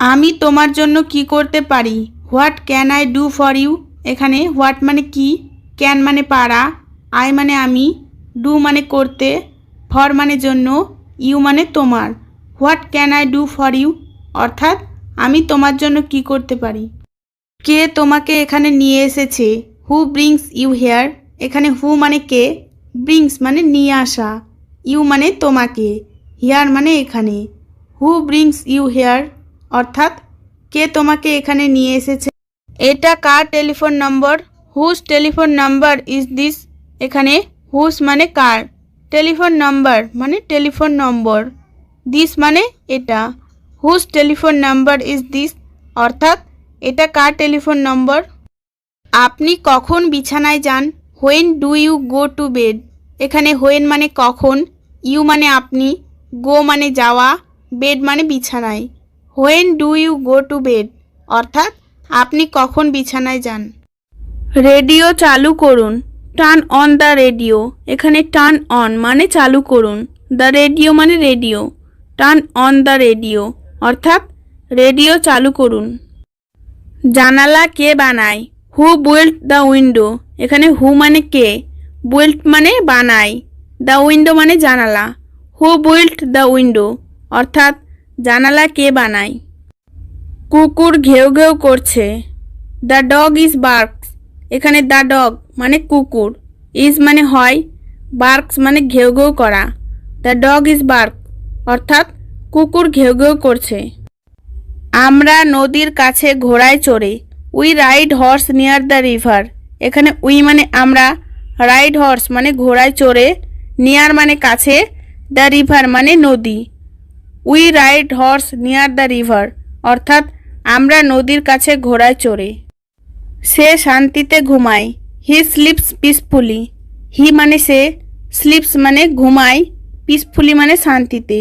আমি তোমার জন্য কি করতে পারি, what can I do for you. এখানে হোয়াট মানে কি, ক্যান মানে পারা, আই মানে আমি, ডু মানে করতে, ফর মানে জন্য, ইউ মানে তোমার। What can I do for you অর্থাৎ আমি তোমার জন্য কি করতে পারি। কে তোমাকে এখানে নিয়ে এসেছে, হু ব্রিংস ইউ হেয়ার। এখানে হু মানে কে, ব্রিংস মানে নিয়ে আসা, ইউ মানে তোমাকে, হেয়ার মানে এখানে। হু ব্রিংস ইউ হেয়ার অর্থাৎ কে তোমাকে এখানে নিয়ে এসেছে। এটা কার telephone number, whose telephone number is this. এখানে হুজ মানে কার, টেলিফোন নাম্বার মানে টেলিফোন নম্বর, দিস মানে এটা। Whose telephone number is this অর্থাৎ এটা কার টেলিফোন নম্বর। আপনি কখন বিছানায় যান, when do you go to bed. এখানে হোয়েন মানে কখন, ইউ মানে আপনি, গো মানে যাওয়া, বেড মানে বিছানায়। When do you go to bed অর্থাৎ আপনি কখন বিছানায় যান। রেডিও চালু করুন, টার্ন অন দ্য রেডিও। এখানে টার্ন অন মানে চালু করুন, দ্য রেডিও মানে radio, turn on the radio অর্থাৎ রেডিও চালু করুন। জানালা কে বানায়, হু বিল্ট দ্য উইন্ডো। এখানে হু মানে কে, বিল্ট মানে বানায়, দ্য উইন্ডো মানে জানালা। হু বিল্ট দ্য উইন্ডো অর্থাৎ জানালা কে বানায়। কুকুর ঘেউ ঘেউ করছে, দ্য ডগ ইজ বার্কস। এখানে দ্য ডগ মানে কুকুর, ইজ মানে হয়, বার্কস মানে ঘেউ ঘেউ করা, দ্য ডগ ইজ বার্ক অর্থাৎ কুকুর ঘেউ ঘেউ করছে। আমরা নদীর কাছে ঘোড়ায় চড়ে, we ride horse near the river. এখানে উই মানে আমরা, রাইড হর্স মানে ঘোড়ায় চড়ে, নিয়ার মানে কাছে, দ্য রিভার মানে নদী। We ride horse near the river অর্থাৎ আমরা নদীর কাছে ঘোড়ায় চড়ে। সে শান্তিতে ঘুমায়, হি স্লিপস পিসফুলি। হি মানে সে, স্লিপস মানে ঘুমায়, পিসফুলি মানে শান্তিতে।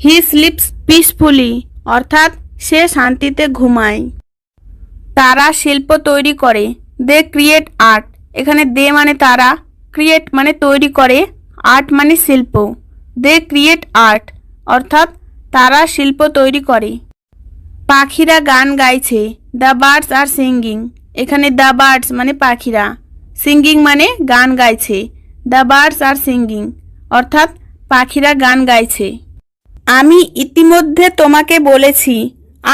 হি স্লিপস পিসফুলি অর্থাৎ সে শান্তিতে ঘুমায়। তারা শিল্প তৈরি করে, দে ক্রিয়েট আর্ট। এখানে দে মানে তারা, ক্রিয়েট মানে তৈরি করে, আর্ট মানে শিল্প। দে ক্রিয়েট আর্ট অর্থাৎ তারা শিল্প তৈরি করে। পাখিরা গান গাইছে, দ্য বার্ডস আর সিঙ্গিং। এখানে দ্য বার্ডস মানে পাখিরা, সিঙ্গিং মানে গান গাইছে, দ্য বার্ডস আর সিঙ্গিং অর্থাৎ পাখিরা গান গাইছে। আমি ইতিমধ্যে তোমাকে বলেছি,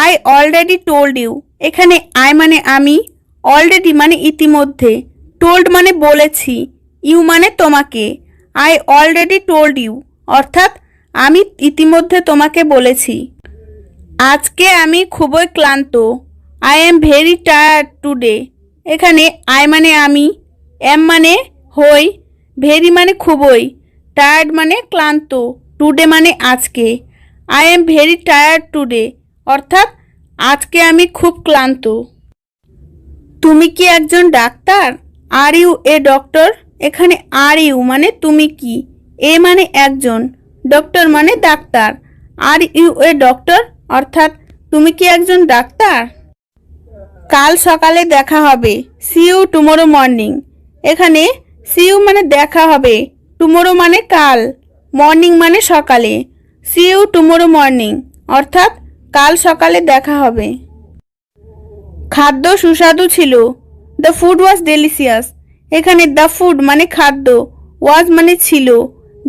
আই অলরেডি টোল্ড ইউ। এখানে আই মানে আমি, অলরেডি মানে ইতিমধ্যে, টোল্ড মানে বলেছি, ইউ মানে তোমাকে। আই অলরেডি টোল্ড ইউ অর্থাৎ আমি ইতিমধ্যে তোমাকে বলেছি। আজকে আমি খুবই ক্লান্ত, I am very tired today. এখানে আই মানে আমি, এম মানে হই, ভেরি মানে খুবই, টায়ার্ড মানে ক্লান্ত, টুডে মানে আজকে। I am very tired today অর্থাৎ আজকে আমি খুব ক্লান্ত। তুমি কি একজন doctor, are you a doctor. এখানে আর ইউ মানে তুমি কি, এ মানে একজন, ডক্টর মানে ডাক্তার, আর ইউ এ ডক্টর অর্থাৎ তুমি কি একজন ডাক্তার। কাল সকালে দেখা হবে, সি ইউ টুমোরো মর্নিং। এখানে সি ইউ মানে দেখা হবে, টুমোরো মানে কাল, মর্নিং মানে সকালে, সি ইউ টুমোরো মর্নিং অর্থাৎ কাল সকালে দেখা হবে। খাদ্য সুস্বাদু ছিল, দ্য ফুড ওয়াজ ডেলিসিয়াস। এখানে দ্য ফুড মানে খাদ্য, ওয়াজ মানে ছিল,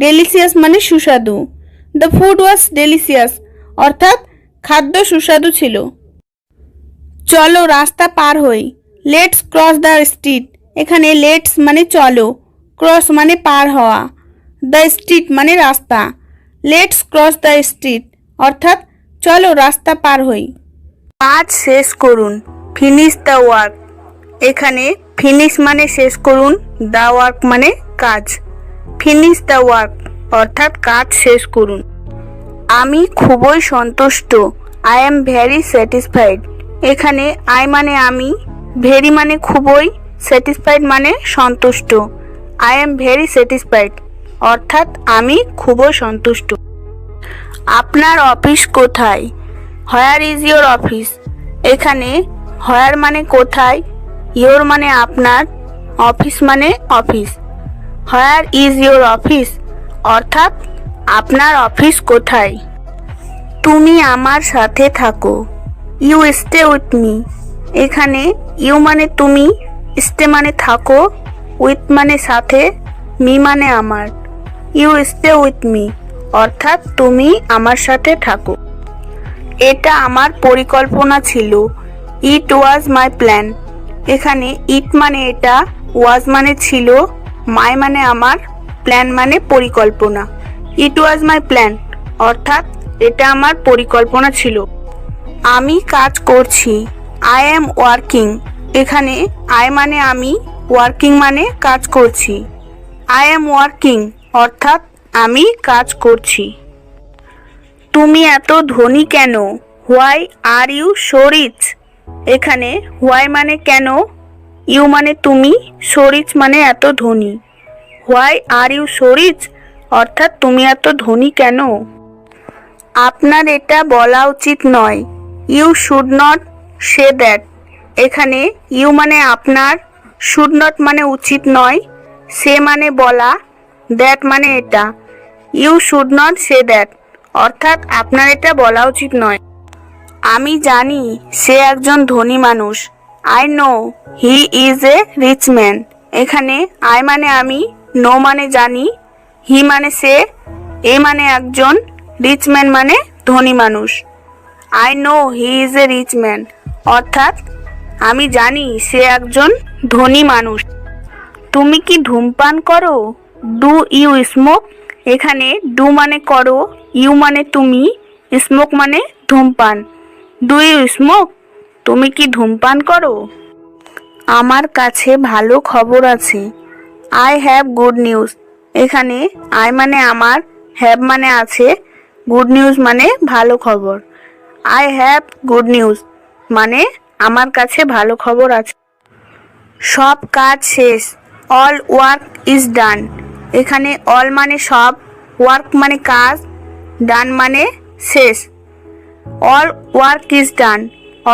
ডেলিসিয়াস মানে সুস্বাদু। দ্য ফুড ওয়াজ ডেলিসিয়াস অর্থাৎ খাদ্য সুস্বাদু ছিল। চলো রাস্তা পার হই, লেটস ক্রস দ্য স্ট্রিট। এখানে লেটস মানে চলো, ক্রস মানে পার হওয়া, দ্য স্ট্রিট মানে রাস্তা, লেটস ক্রস দ্য স্ট্রিট অর্থাৎ চলো রাস্তা পার হই। কাজ শেষ করুন, ফিনিশ দ্য ওয়ার্ক। এখানে ফিনিশ মানে শেষ করুন, দ্য ওয়ার্ক মানে কাজ, ফিনিশ দ্য ওয়ার্ক অর্থাৎ কাজ শেষ করুন। আমি খুবই সন্তুষ্ট, আই এম ভেরি স্যাটিসফাইড। এখানে আই মানে আমি, ভেরি মানে খুবই, স্যাটিসফাইড মানে সন্তুষ্ট। আই এম ভেরি স্যাটিসফাইড অর্থাৎ আমি খুবই সন্তুষ্ট। আপনার অফিস কোথায়, হোয়ার ইজ ইয়োর অফিস। এখানে হোয়ার মানে কোথায়, ইয়োর মানে আপনার, অফিস মানে office. Where is your office অর্থাৎ আপনার অফিস কোথায়। তুমি আমার সাথে থাকো, ইউ স্টে উইথ মি। এখানে ইউ মানে তুমি, স্টে মানে থাকো, উইথ মানে সাথে, মি মানে আমার। ইউ স্টে উইথ মি অর্থাৎ তুমি আমার সাথে থাকো। এটা আমার পরিকল্পনা ছিল। ইট ওয়াজ মাই প্ল্যান। এখানে ইট মানে এটা, ওয়াজ মানে ছিল, মাই মানে আমার, প্ল্যান মানে পরিকল্পনা। ইট ওয়াজ মাই প্ল্যান অর্থাৎ এটা আমার পরিকল্পনা ছিল। আমি কাজ করছি। I am working. এখানে আই মানে আমি, ওয়ার্কিং মানে কাজ করছি। আই অ্যাম ওয়ার্কিং অর্থাৎ আমি কাজ করছি। তুমি এত ধনী কেন? Why are you so rich? এখানে হোয়াই মানে কেন, ইউ মানে তুমি, সো রিচ মানে এত ধনী। Why are you so rich অর্থাৎ তুমি এত ধনী কেন? আপনার এটা বলা উচিত নয়। You should not say that. এখানে ইউ মানে আপনার, শুড নট মানে উচিত নয়, সে মানে বলা, দ্যাট মানে এটা। You should not say that অর্থাৎ আপনার এটা বলা উচিত নয়। আমি জানি সে একজন ধনী মানুষ। I know he is a rich man. এখানে আই মানে আমি, নো মানে জানি, হি মানে সে, এ মানে একজন, রিচ ম্যান মানে ধনী মানুষ। I know he is a rich man অর্থাৎ আমি জানি সে একজন ধনী মানুষ। তুমি কি ধূমপান করো? Do you smoke? এখানে ডু মানে করো, ইউ মানে তুমি, স্মোক মানে ধূমপান। Do you smoke? তুমি কি ধূমপান করো? আমার কাছে ভালো খবর আছে। I have good news. এখানে আই মানে আমার, হ্যাভ মানে আছে, গুড নিউজ মানে ভালো খবর। আই হ্যাভ গুড নিউজ মানে আমার কাছে ভালো খবর আছে। সব কাজ শেষ। All work is done. এখানে অল মানে সব, ওয়ার্ক মানে কাজ, ডান মানে শেষ। অল ওয়ার্ক ইজ ডান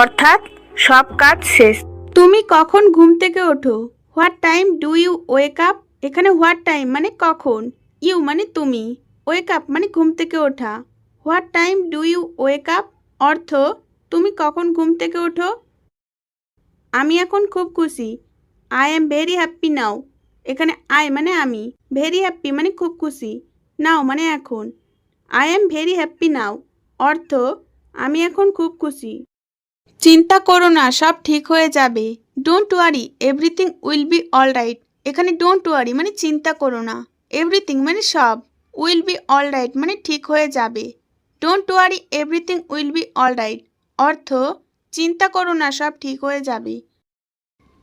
অর্থাৎ সব কাজ শেষ। তুমি কখন ঘুম থেকে ওঠো? What time do you wake up? এখানে হোয়াট টাইম মানে কখন, ইউ মানে তুমি, ওয়েক আপ মানে ঘুম থেকে ওঠা। What time do you wake up অর্থ তুমি কখন ঘুম থেকে ওঠো? আমি এখন খুব খুশি। আই এম ভেরি হ্যাপ্পি নাও। এখানে আই মানে আমি, ভেরি হ্যাপ্পি মানে খুব খুশি, নাও মানে এখন। আই এম ভেরি হ্যাপ্পি নাও অর্থ আমি এখন খুব খুশি। চিন্তা করো না, সব ঠিক হয়ে যাবে। Don't worry everything will be all right. এখানে ডোন্ট ওয়ারি মানে চিন্তা করো না, এভরিথিং মানে সব, উইল বি অল রাইট মানে ঠিক হয়ে যাবে। Don't worry everything will be all right অর্থ চিন্তা করো না, সব ঠিক হয়ে যাবে।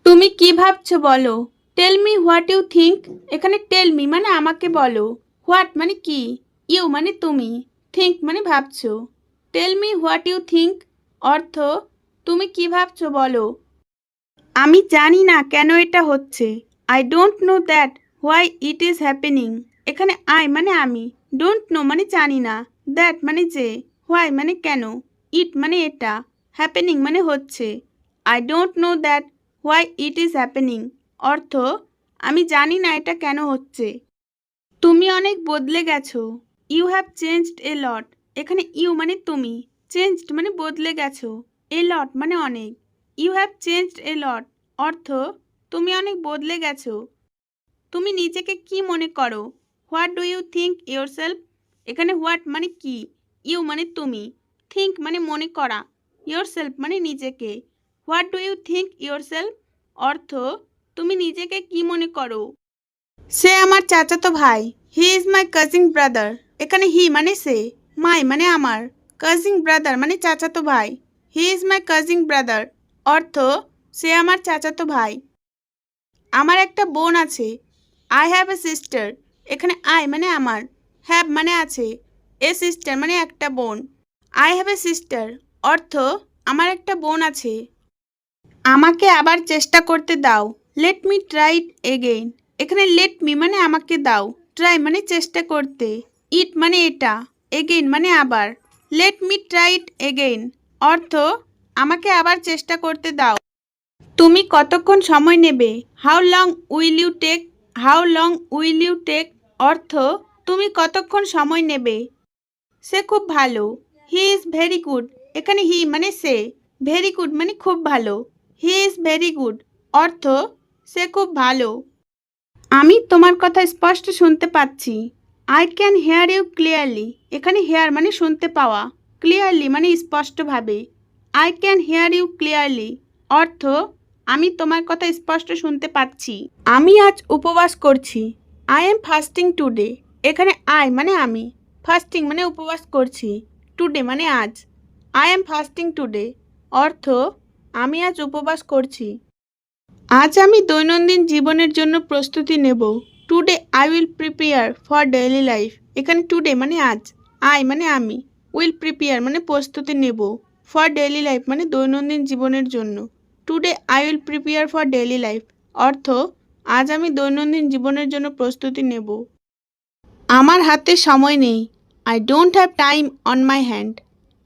তুমি কি ভাবছো বলো? Tell me what you think. এখানে টেল মি মানে আমাকে বলো, হোয়াট মানে কি, ইউ মানে তুমি, থিঙ্ক মানে ভাবছো। Tell me what you think অর্থ তুমি কি ভাবছো বলো। আমি জানি না কেন এটা হচ্ছে। I don't know that why it is happening. এখানে আই মানে আমি, ডোন্ট নো মানে জানি না, দ্যাট মানে যে, হোয়াই মানে কেন, ইট মানে এটা, হ্যাপেনিং মানে হচ্ছে। I don't know that why it is happening অর্থ আমি জানি না এটা কেন হচ্ছে। তুমি অনেক বদলে গেছো। ইউ হ্যাভ চেঞ্জড এ লট। এখানে ইউ মানে তুমি, চেঞ্জড মানে বদলে গেছো, এ লট মানে অনেক। ইউ হ্যাভ চেঞ্জড এ লট অর্থ তুমি অনেক বদলে গেছো। তুমি নিজেকে কি মনে করো? What do you think yourself? এখানে হোয়াট মানে কি, ইউ মানে তুমি, থিঙ্ক মানে মনে করা, ইয়োর সেলফ মানে নিজেকে। What do you think yourself অর্থ তুমি নিজেকে কি মনে করো। সে আমার চাচাতো ভাই। He is my cousin brother. এখানে হি মানে সে, মাই মানে আমার, কাজিন ব্রাদার মানে চাচাতো ভাই। He is my cousin brother অর্থ সে আমার চাচাতো ভাই। আমার একটা বোন আছে। I have a sister. এখানে আই মানে আমার, হ্যাভ মানে আছে, এ সিস্টার মানে একটা বোন। আই হ্যাভ এ সিস্টার অর্থ আমার একটা বোন আছে। আমাকে আবার চেষ্টা করতে দাও। Let me try it again. এখানে লেট মি মানে আমাকে দাও, ট্রাই মানে চেষ্টা করতে, ইট মানে এটা, এগেইন মানে আবার। Let me try it again অর্থ আমাকে আবার চেষ্টা করতে দাও। তুমি কতক্ষণ সময় নেবে? How long will you take? How long will you take অর্থ তুমি কতক্ষণ সময় নেবে। সে খুব ভালো। He is very good. এখানে হি মানে সে, ভেরি গুড মানে খুব ভালো। হি ইজ ভেরি গুড অর্থ সে খুব ভালো। আমি তোমার কথা স্পষ্ট শুনতে পাচ্ছি। I can hear you clearly. এখানে হেয়ার মানে শুনতে পাওয়া, ক্লিয়ারলি মানে স্পষ্টভাবে। I can hear you clearly অর্থ আমি তোমার কথা স্পষ্ট শুনতে পাচ্ছি। আমি আজ উপবাস করছি। I M fasting today. এখানে আই মানে আমি, ফাস্টিং মানে উপবাস করছি, টুডে মানে আজ। আই এম ফাস্টিং টুডে অর্থ আমি আজ উপবাস করছি। আজ আমি দৈনন্দিন জীবনের জন্য প্রস্তুতি নেব। Today I will prepare for daily life. এখানে টুডে মানে আজ, আই মানে আমি, উইল প্রিপেয়ার মানে প্রস্তুতি নেব, ফর ডেইলি লাইফ মানে দৈনন্দিন জীবনের জন্য। Today I will prepare for daily life অর্থ আজ আমি দৈনন্দিন জীবনের জন্য প্রস্তুতি নেব। আমার হাতে সময় নেই। I don't have time on my hand.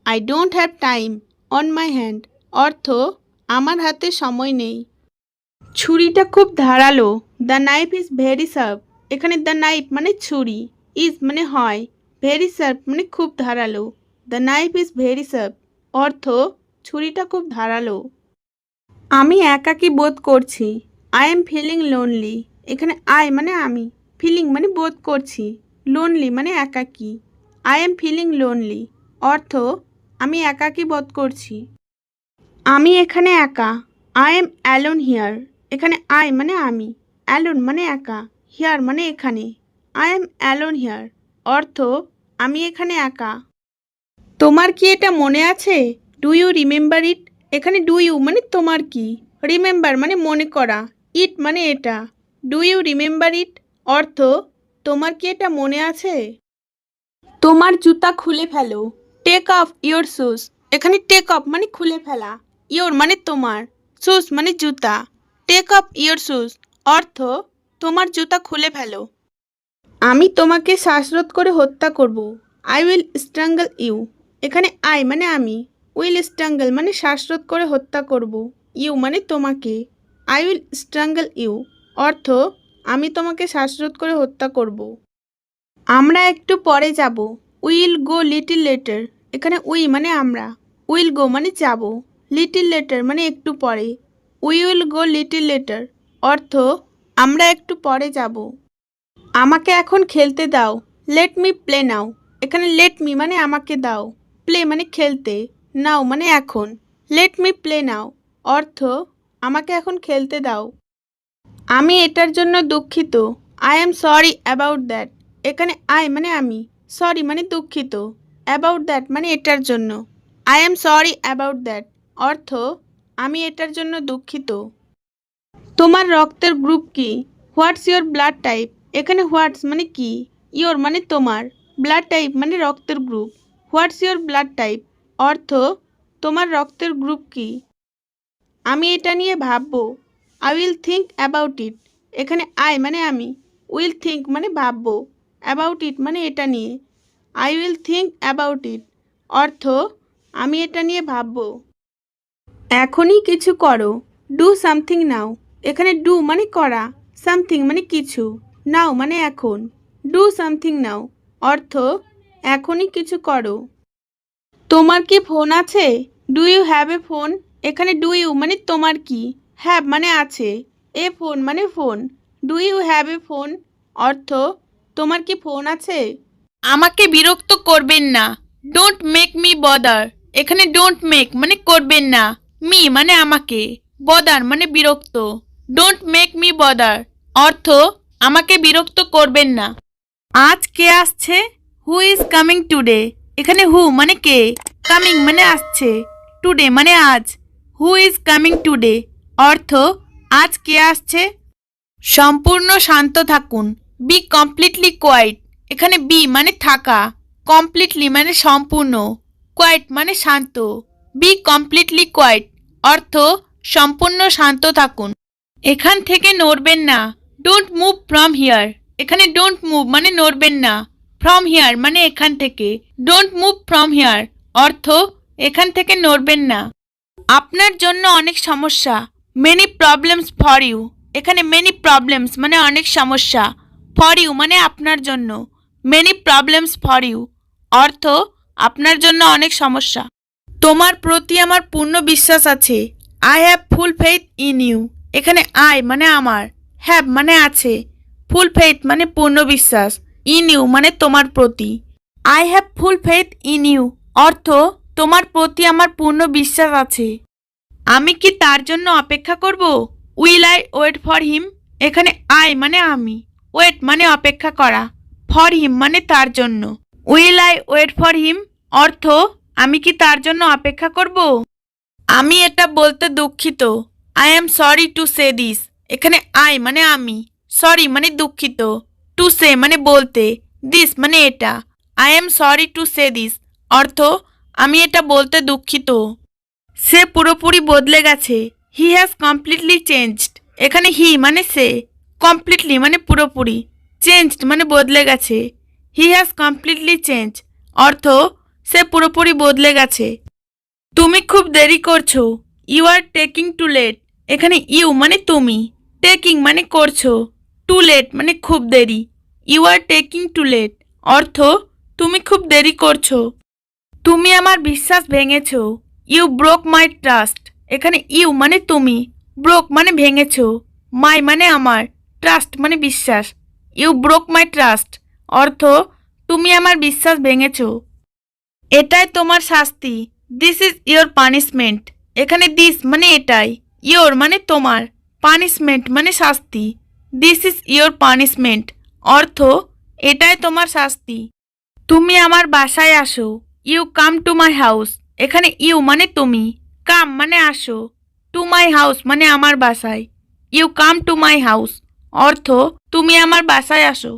I don't have time on my hand অর্থ আমার হাতে সময় নেই। ছুরিটা খুব ধারালো। The knife is very sharp. এখানে দ্য নাইফ মানে ছুরি, ইজ মানে হয়, ভেরি শার্প মানে খুব ধারালো। The knife is very sharp অর্থ ছুরিটা খুব ধারালো। আমি একাকী বোধ করছি। I am feeling lonely. এখানে আই মানে আমি, ফিলিং মানে বোধ করছি, লোনলি মানে একাকী। আই এম ফিলিং লোনলি অর্থ আমি একাকী বোধ করছি। আমি এখানে একা। I am alone here. এখানে আই মানে আমি, অ্যালোন মানে একা, হিয়ার মানে এখানে। আই এম অ্যালোন হিয়ার অর্থ আমি এখানে একা। তোমার কি এটা মনে আছে? Do you remember it? এখানে ডু ইউ মানে তোমার কি, রিমেম্বার মানে মনে করা, ইট মানে এটা। ডু ইউ রিমেম্বার ইট অর্থ তোমার কি এটা মনে আছে? তোমার জুতা খুলে ফেলো। Take off your shoes. এখানে টেক অফ মানে খুলে ফেলা, ইয়োর মানে তোমার, শুজ মানে জুতা। টেক অফ ইয়োর শুজ অর্থ তোমার জুতা খুলে ফেলো। আমি তোমাকে শ্বাসরোধ করে হত্যা করব। I will strangle you. এখানে আই মানে আমি, উইল স্ট্রাঙ্গল মানে শ্বাসরোধ করে হত্যা করব, ইউ মানে তোমাকে। আই উইল স্ট্রাঙ্গল ইউ অর্থ আমি তোমাকে শ্বাসরোধ করে হত্যা করব। আমরা একটু পরে যাব। Will go little letter. এখানে উই মানে আমরা, উইল গো মানে যাব, লিটিল লেটার মানে একটু পরে। We will go little letter অর্থ আমরা একটু পরে যাব। আমাকে এখন খেলতে দাও। লেট মি প্লে নাও। এখানে লেট মি মানে আমাকে দাও, প্লে মানে খেলতে, নাও মানে এখন। লেট মি প্লে নাও অর্থ আমাকে এখন খেলতে দাও। আমি এটার জন্য দুঃখিত। I am sorry about that. এখানে আই মানে আমি, সরি মানে দুঃখিত, অ্যাবাউট দ্যাট মানে এটার জন্য। I am sorry about that অর্থ আমি এটার জন্য দুঃখিত। তোমার রক্তের গ্রুপ কি? What's your blood type. এখানে হোয়াটস মানে কি, ইয়োর মানে তোমার, ব্লাড টাইপ মানে রক্তের group. What's your blood type অর্থ তোমার রক্তের গ্রুপ কি? আমি এটা নিয়ে ভাববো। I will think about it. এখানে আই মানে আমি, উইল থিঙ্ক মানে ভাববো, অ্যাবাউট ইট মানে এটা নিয়ে। I will think about it অর্থ আমি এটা নিয়ে ভাববো। এখনই কিছু করো। ডু সামথিং নাও। এখানে ডু মানে করা, সামথিং মানে কিছু, নাও মানে এখন। ডু সামথিং নাও অর্থ এখনই কিছু করো। তোমার কি ফোন আছে? Do you have a phone. এখানে ডু ইউ মানে তোমার কি, হ্যাভ মানে আছে, এ ফোন মানে phone. Do you have a phone অর্থ তোমার কি ফোন আছে? আমাকে বিরক্ত করবেন না। Don't make me bother. এখানে ডোন্ট মেক মানে করবেন না, মি মানে আমাকে, বদার মানে বিরক্ত। ডোন্ট মেক মি বদার অর্থ আমাকে বিরক্ত করবেন না। আজ কে আসছে? Who is coming today. এখানে হু মানে কে, কামিং মানে আসছে, টুডে মানে আজ। হু ইজ কামিং টুডে অর্থ আজ কে আসছে? সম্পূর্ণ শান্ত থাকুন। Be completely quiet. এখানে বি মানে থাকা, কমপ্লিটলি মানে সম্পূর্ণ, কোয়াইট মানে শান্ত। বি কমপ্লিটলি কোয়াইট অর্থ সম্পূর্ণ শান্ত থাকুন। এখান থেকে নড়বেন না। Don't move from here. এখানে ডোন্ট মুভ মানে নড়বেন না, ফ্রম হিয়ার মানে এখান থেকে। ডোন্ট মুভ ফ্রম হিয়ার অর্থ এখান থেকে নড়বেন না। আপনার জন্য অনেক সমস্যা। Many problems for you. এখানে মেনি প্রবলেমস মানে অনেক সমস্যা, ফর ইউ মানে আপনার জন্য। মেনি প্রবলেমস ফর ইউ অর্থ আপনার জন্য অনেক সমস্যা। তোমার প্রতি আমার পূর্ণ বিশ্বাস আছে। I have full faith in you. এখানে আই মানে আমার, হ্যাভ মানে আছে, ফুল ফেইথ মানে পূর্ণ বিশ্বাস, ইন ইউ মানে তোমার প্রতি। I have full faith in you অর্থ তোমার প্রতি আমার পূর্ণ বিশ্বাস আছে। আমি কি তার জন্য অপেক্ষা করব? Will I wait for him. এখানে আই মানে আমি, ওয়েট মানে অপেক্ষা করা, ফর হিম মানে তার জন্য। Will I wait for him অর্থ আমি কি তার জন্য অপেক্ষা করব? আমি এটা বলতে দুঃখিত। I am sorry to say this. এখানে আই মানে আমি, সরি মানে দুঃখিত, টু সে মানে বলতে, দিস মানে এটা। I am sorry to say this অর্থ আমি এটা বলতে দুঃখিত। সে পুরোপুরি বদলে গেছে। He has completely changed. এখানে হি মানে সে, কমপ্লিটলি মানে পুরোপুরি, চেঞ্জড মানে বদলে গেছে। হি হ্যাজ কমপ্লিটলি চেঞ্জ অর্থ সে পুরোপুরি বদলে গেছে। তুমি খুব দেরি করছো। You are taking too late. এখানে ইউ মানে তুমি, টেকিং মানে করছো, টু লেট মানে খুব দেরি। You are taking too late অর্থ তুমি খুব দেরি করছো। তুমি আমার বিশ্বাস ভেঙেছো। You broke my trust. এখানে ইউ মানে তুমি, ব্রোক মানে ভেঙেছো, মাই মানে আমার, ট্রাস্ট মানে বিশ্বাস। ইউ ব্রোক মাই ট্রাস্ট অর্থ তুমি আমার বিশ্বাস ভেঙেছো। এটাই তোমার শাস্তি। This is your punishment. এখানে দিস মানে এটাই, ইয়োর মানে তোমার, পানিশমেন্ট মানে শাস্তি। দিস ইজ ইয়োর পানিশমেন্ট অর্থ এটাই তোমার শাস্তি। তুমি আমার বাসায় আসো। You come to my house. এখানে ইউ মানে তুমি, কাম মানে আসো, টু মাই হাউস মানে আমার বাসায়। You come to my house অর্থ তুমি আমার বাসায় আসো।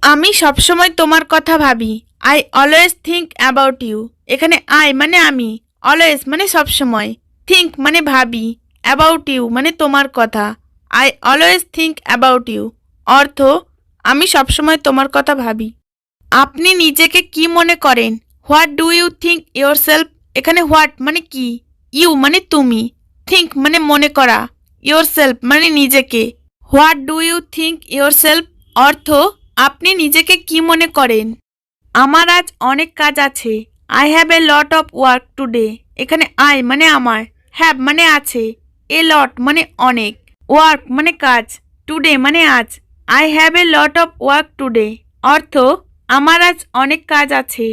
আমি সবসময় তোমার কথা ভাবি। I always think about you. এখানে আই মানে আমি, অলওয়েজ মানে সবসময়, থিঙ্ক মানে ভাবি, অ্যাবাউট ইউ মানে তোমার কথা। I always think about you অর্থ আমি সবসময় তোমার কথা ভাবি। আপনি নিজেকে কি মনে করেন? What do you think yourself. এখানে হোয়াট মানে কি, ইউ মানে তুমি, থিঙ্ক মানে মনে করা, ইয়োর সেলফ মানে নিজেকে। What do you think yourself অর্থ আপনি নিজেকে কি মনে করেন? আমার আজ অনেক কাজ আছে। I have a lot of work today. এখানে আই মানে আমার, হ্যাভ মানে আছে, এ লট মানে অনেক, ওয়ার্ক মানে কাজ, টুডে মানে আজ। I have a lot of work today অর্থ আমার আজ অনেক কাজ আছে।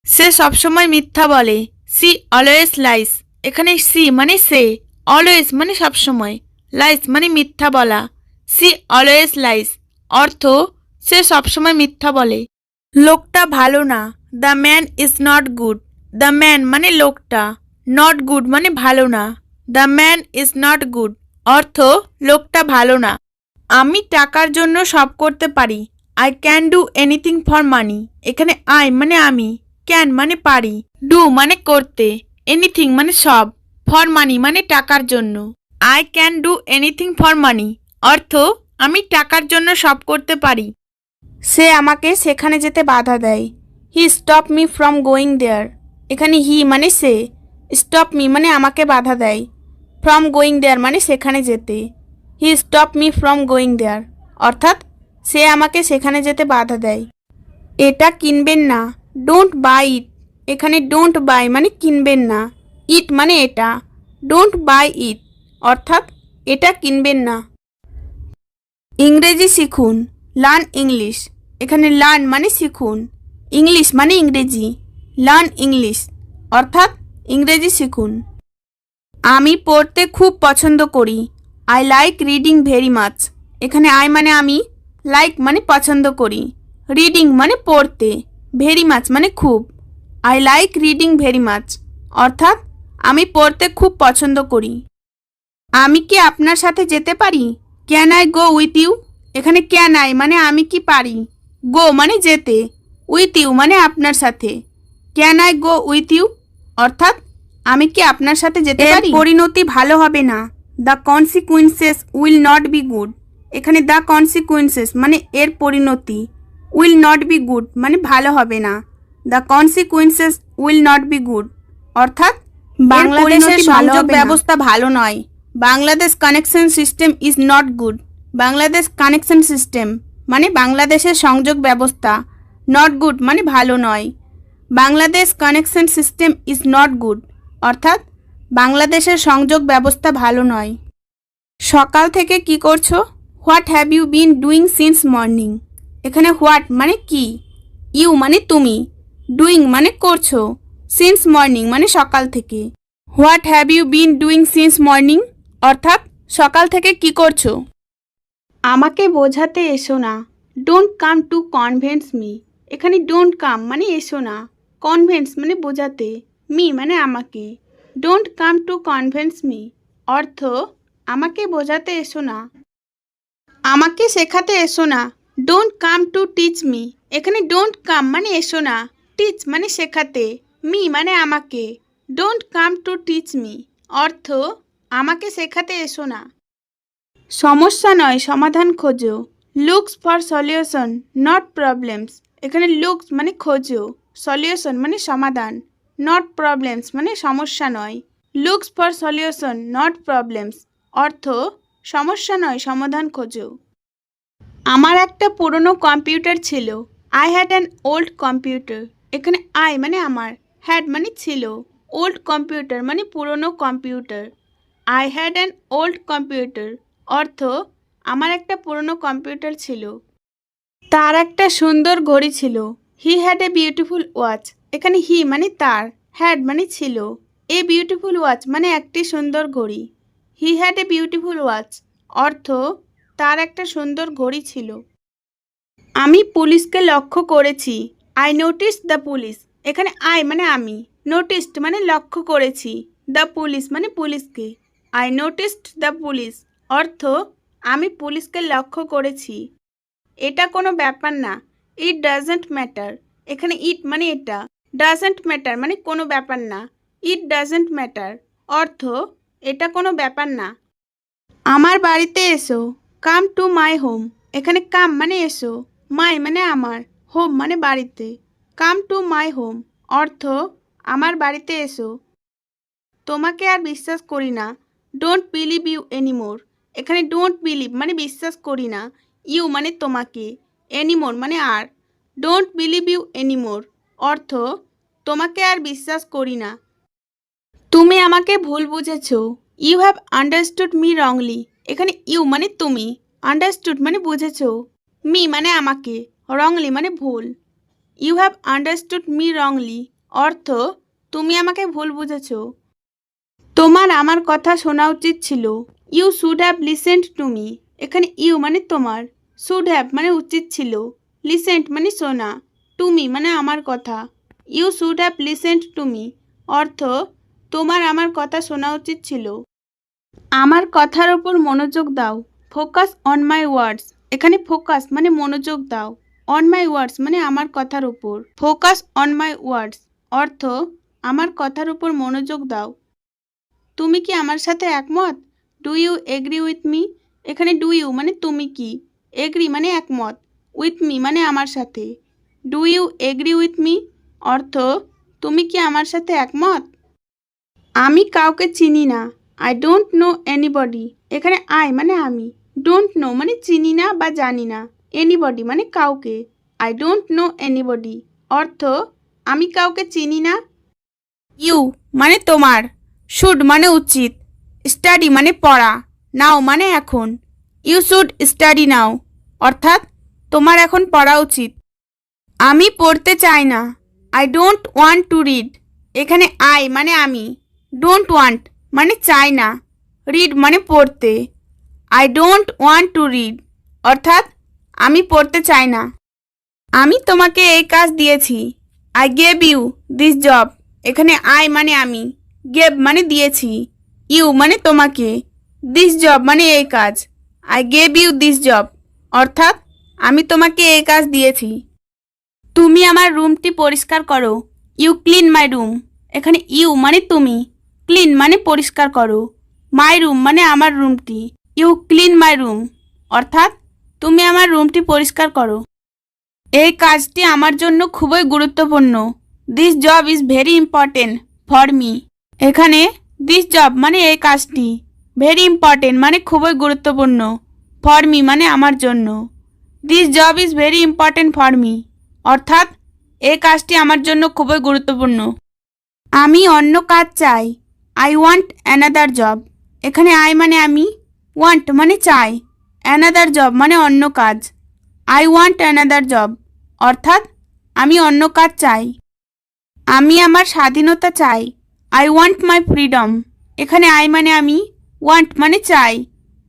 সে সবসময় মিথ্যা বলে। She always lies. এখানে সি মানে সে, অলওয়েজ মানে সবসময়, লাইস মানে মিথ্যা বলা। সি অলওয়েজ লাইস অর্থ সে সবসময় মিথ্যা বলে। লোকটা ভালো না। The man is not good. The man মানে লোকটা, নট গুড মানে ভালো না। The man is not good অর্থ লোকটা ভালো না। আমি টাকার জন্য সব করতে পারি। I can do anything for money. এখানে আই মানে আমি, ক্যান মানে পারি, ডু মানে করতে, এনিথিং মানে সব, ফর মানি মানে টাকার জন্য। I can do anything for money অর্থ আমি টাকার জন্য সব করতে পারি। সে আমাকে সেখানে যেতে বাধা দেয়। He stop me from going there. এখানে হি মানে সে, স্টপ মি মানে আমাকে বাধা দেয়, ফ্রম গোয়িং দেয়ার মানে সেখানে যেতে। He stop me from going there অর্থাৎ সে আমাকে সেখানে যেতে বাধা দেয়। এটা কিনবেন না। ডোন্ট বাই ইট। এখানে ডোন্ট বাই মানে কিনবেন না, ইট মানে এটা, ডোন্ট বাই ইট অর্থাৎ এটা কিনবেন না। ইংরেজি শিখুন। Learn English. এখানে লার্ন মানে শিখুন, ইংলিশ মানে ইংরেজি, লার্ন ইংলিশ অর্থাৎ ইংরেজি শিখুন। আমি পড়তে খুব পছন্দ করি। I like reading very much. এখানে আই মানে আমি, লাইক মানে পছন্দ করি, রিডিং মানে পড়তে, ভেরি মাচ মানে খুব। I like reading very much অর্থাৎ আমি পড়তে খুব পছন্দ করি। আমি কি আপনার সাথে যেতে পারি? Can I go with you. এখানে ক্যান আই মানে আমি কি পারি, গো মানে যেতে, উইথ ইউ মানে আপনার সাথে। Can I go with you অর্থাৎ আমি কি আপনার সাথে যেতে পারি? পরিণতি ভালো হবে না। The consequences will not be good. এখানে দ্য কনসিকুয়েন্সেস মানে এর পরিণতি, উইল নট বি গুড মানে ভালো হবে না। The consequences will not be good অর্থাৎ বাংলাদেশের সংযোগ ব্যবস্থা ভালো নয়। Bangladesh connection system is not good. Bangladesh connection system মানে বাংলাদেশের সংযোগ ব্যবস্থা, নট গুড মানে ভালো নয়। Bangladesh connection system is not good, অর্থাৎ বাংলাদেশের সংযোগ ব্যবস্থা ভালো নয়। সকাল থেকে কি করছো? What have you been doing since morning. এখানে হোয়াট মানে কি, ইউ মানে তুমি, ডুইং মানে করছো, সিন্স মর্নিং মানে সকাল থেকে। What have you been doing since morning অর্থাৎ সকাল থেকে কি করছো। আমাকে বোঝাতে এসো না, don't come to convince me. এখানে ডোন্ট কাম মানে এসো না, কনভিন্স মানে বোঝাতে, মি মানে আমাকে। Don't come to convince me অর্থ আমাকে বোঝাতে এসো না, আমাকে শেখাতে এসো না। Don't come to teach me. এখানে ডোন্ট কাম মানে এসো না, টিচ মানে শেখাতে, মি মানে আমাকে। Don't come to teach me অর্থ আমাকে শেখাতে এসো না। সমস্যা নয় সমাধান খোঁজো, looks for solution not problems. এখানে লুকস মানে খোঁজো, সলিউশন মানে সমাধান, নট প্রবলেমস মানে সমস্যা নয়। Looks for solution not problems অর্থ সমস্যা নয় সমাধান খোঁজো। আমার একটা পুরনো কম্পিউটার ছিল, I had an old computer. এখানে আই মানে আমার, হ্যাড মানে ছিল, ওল্ড কম্পিউটার মানে পুরনো computer. I had an old computer অর্থ আমার একটা পুরনো কম্পিউটার ছিল। তার একটা সুন্দর ঘড়ি ছিল, he had a beautiful watch. এখানে হি মানে তার, হ্যাড মানে ছিল, এ বিউটিফুল ওয়াচ মানে একটি সুন্দর ঘড়ি। He had a beautiful watch অর্থ তার একটা সুন্দর ঘড়ি ছিল। আমি পুলিশকে লক্ষ্য করেছি, আই নোটিসড দ্য পুলিশ। এখানে আই মানে আমি, নোটিসড মানে লক্ষ্য করেছি, দ্য পুলিশ মানে পুলিশকে। আই নোটিসড দ্য পুলিশ অর্থ আমি পুলিশকে লক্ষ্য করেছি। এটা কোনো ব্যাপার না, ইট ডাজন্ট ম্যাটার। এখানে ইট মানে এটা, ডাজন্ট ম্যাটার মানে কোনো ব্যাপার না, ইট ডাজন্ট ম্যাটার অর্থ এটা কোনো ব্যাপার না। আমার বাড়িতে এসো, কাম টু মাই হোম। এখানে কাম মানে এসো, মাই মানে আমার, হোম মানে বাড়িতে। কাম টু মাই হোম অর্থ আমার বাড়িতে এসো। তোমাকে আর বিশ্বাস করি না, ডোন্ট বিলিভ ইউ এনিমোর। এখানে ডোন্ট বিলিভ মানে বিশ্বাস করি না, ইউ মানে তোমাকে, এনিমোর মানে আর। ডোন্ট বিলিভ ইউ এনিমোর অর্থ তোমাকে আর বিশ্বাস করি না। তুমি আমাকে ভুল বুঝেছ, you have understood me wrongly. এখানে ইউ মানে তুমি, আন্ডারস্টুড মানে বুঝেছ, মি মানে আমাকে, রংলি মানে ভুল। You have understood me wrongly অর্থ তুমি আমাকে ভুল বুঝেছ। তোমার আমার কথা শোনা উচিত ছিল, you should have listened to me. এখানে ইউ মানে তোমার, শুড হ্যাভ মানে উচিত ছিল, লিসেন্ট মানে শোনা, টু মি মানে আমার কথা। You should have listened to me অর্থ তোমার আমার কথা শোনা উচিত ছিল। আমার কথার ওপর মনোযোগ দাও, ফোকাস অন মাই ওয়ার্ডস। এখানে ফোকাস মানে মনোযোগ দাও, অন মাই ওয়ার্ডস মানে আমার কথার উপর। ফোকাস অন মাই ওয়ার্ডস অর্থ আমার কথার উপর মনোযোগ দাও। তুমি কি আমার সাথে একমত? Do you agree with me. এখানে ডু ইউ মানে তুমি কি, এগ্রি মানে একমত, উইথ মি মানে আমার সাথে। Do you agree with me অর্থ তুমি কি আমার সাথে একমত? আমি কাউকে চিনি না, আই ডোন্ট নো এনিবডি। এখানে আই মানে আমি, ডোন্ট নো মানে চিনি না বা জানি না, এনিবডি মানে কাউকে। আই ডোন্ট নো এনিবডি অর্থ আমি কাউকে চিনি না। ইউ মানে তোমার, শুড মানে উচিত, স্টাডি মানে পড়া, নাও মানে এখন। ইউ শুড স্টাডি নাও অর্থাৎ তোমার এখন পড়া উচিত। আমি পড়তে চাই না, I don't want to read. এখানে আই মানে আমি, ডোন্ট ওয়ান্ট মানে চাই না, রিড মানে পড়তে। I don't want to read অর্থাৎ আমি পড়তে চাই না। আমি তোমাকে এই কাজ দিয়েছি, I gave you this job. এখানে আই মানে আমি, গেভ মানে দিয়েছি, ইউ মানে তোমাকে, দিস জব মানে এই কাজ। I gave you this job অর্থাৎ আমি তোমাকে এই কাজ দিয়েছি। তুমি আমার রুমটি পরিষ্কার করো, ইউ ক্লিন মাই রুম। এখানে ইউ মানে তুমি, ক্লিন মানে পরিষ্কার করো, মাই রুম মানে আমার রুমটি, ইউ ক্লিন মাই রুম অর্থাৎ তুমি আমার রুমটি পরিষ্কার করো। এই কাজটি আমার জন্য খুবই গুরুত্বপূর্ণ, this job is very important for me. এখানে দিস জব মানে এই কাজটি, ভেরি ইম্পর্টেন্ট মানে খুবই গুরুত্বপূর্ণ, ফর মি মানে আমার জন্য। This job is very important for me অর্থাৎ এই কাজটি আমার জন্য খুবই গুরুত্বপূর্ণ। আমি অন্য কাজ চাই। I want another job. এখানে আই মানে আমি, ওয়ান্ট মানে চাই, অ্যানাদার জব মানে অন্য কাজ। আই ওয়ান্ট অ্যানাদার জব অর্থাৎ আমি অন্য কাজ চাই। আমি আমার স্বাধীনতা চাই। I want my freedom. এখানে আই মানে আমি, ওয়ান্ট মানে চাই,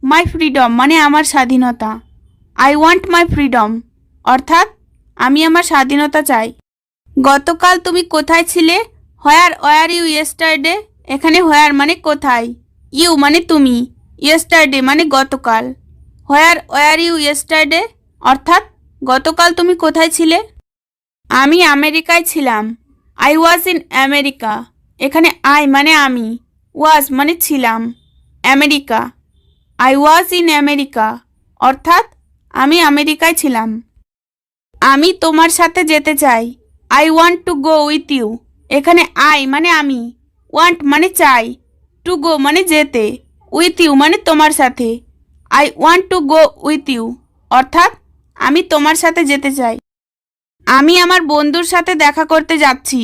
মাই ফ্রিডম মানে আমার স্বাধীনতা। আই ওয়ান্ট মাই ফ্রিডম অর্থাৎ আমি আমার স্বাধীনতা চাই। গতকাল তুমি কোথায় ছিলে? Where were you yesterday. এখানে হোয়ার মানে কোথায়, ইউ মানে তুমি, ইয়েস্টারডে মানে গতকাল। হোয়ার ওয়ার ইউ ইয়েস্টারডে অর্থাৎ গতকাল তুমি কোথায় ছিলে? আমি আমেরিকায় ছিলাম। I was in America. এখানে আই মানে আমি, ওয়াজ মানে ছিলাম, America. I was in America অর্থাৎ আমি আমেরিকায় ছিলাম। আমি তোমার সাথে যেতে চাই। I want to go with you. এখানে আই মানে আমি, ওয়ান্ট মানে চাই, টু গো মানে যেতে, উইথ ইউ মানে তোমার সাথে। I want to go with you অর্থাৎ আমি তোমার সাথে যেতে চাই। আমি আমার বন্ধুর সাথে দেখা করতে যাচ্ছি।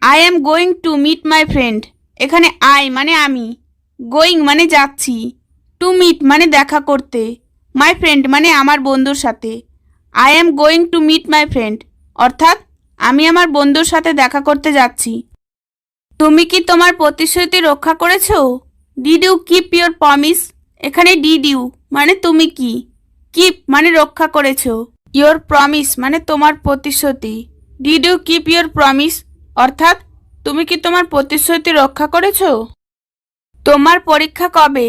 I am going to meet my friend. এখানে আই মানে আমি, গোয়িং মানে যাচ্ছি, টু মিট মানে দেখা করতে, মাই ফ্রেন্ড মানে আমার বন্ধুর সাথে। I am going to meet my friend অর্থাৎ আমি আমার বন্ধুর সাথে দেখা করতে যাচ্ছি। তুমি কি তোমার প্রতিশ্রুতি রক্ষা করেছো? Did you keep your promise. এখানে ডিড ইউ মানে তুমি কি, কিপ মানে রক্ষা করেছো, ইউর প্রমিস মানে তোমার প্রতিশ্রুতি। Did you keep your promise অর্থাৎ তুমি কি তোমার প্রতিশ্রুতি রক্ষা করেছো? তোমার পরীক্ষা কবে?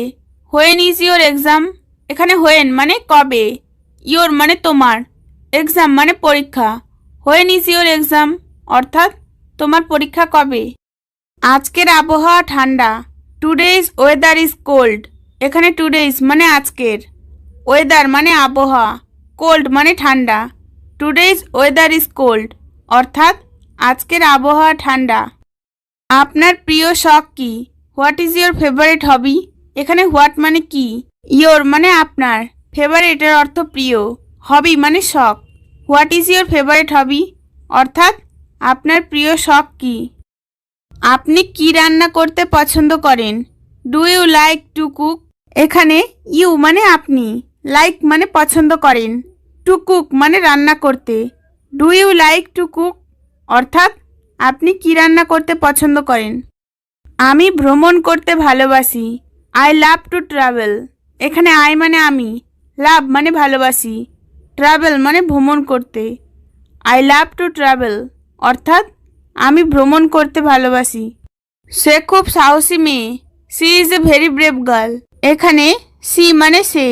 When is your exam. এখানে হোয়েন মানে কবে, ইউর মানে তোমার, এক্সাম মানে পরীক্ষা। হোয়েন ইজ ইউর এক্সাম অর্থাৎ তোমার পরীক্ষা কবে? আজকের আবহাওয়া ঠান্ডা। Today's weather is cold. এখানে টুডেজ মানে আজকের, ওয়েদার মানে আবহাওয়া, কোল্ড মানে ঠান্ডা। টুডেজ ওয়েদার ইজ কোল্ড অর্থাৎ আজকের আবহাওয়া ঠান্ডা। আপনার প্রিয় শখ কি? What is your favourite hobby. এখানে হোয়াট মানে কি, ইয়োর মানে আপনার, ফেভারিট এর অর্থ প্রিয়, হবি মানে শখ। What is your favourite hobby অর্থাৎ আপনার প্রিয় শখ কি? আপনি কি রান্না করতে পছন্দ করেন? Do you like to cook. এখানে ইউ মানে আপনি, লাইক মানে পছন্দ করেন, টু কুক মানে রান্না করতে। Do you like to cook অর্থাৎ আপনি কি রান্না করতে পছন্দ করেন? আমি ভ্রমণ করতে ভালোবাসি। I love to travel. এখানে আই মানে আমি, লাভ মানে ভালোবাসি, ট্রাভেল মানে ভ্রমণ করতে। আই লাভ টু ট্রাভেল অর্থাৎ আমি ভ্রমণ করতে ভালোবাসি। সে খুব সাহসী মেয়ে। She is a very brave girl. এখানে সি মানে সে,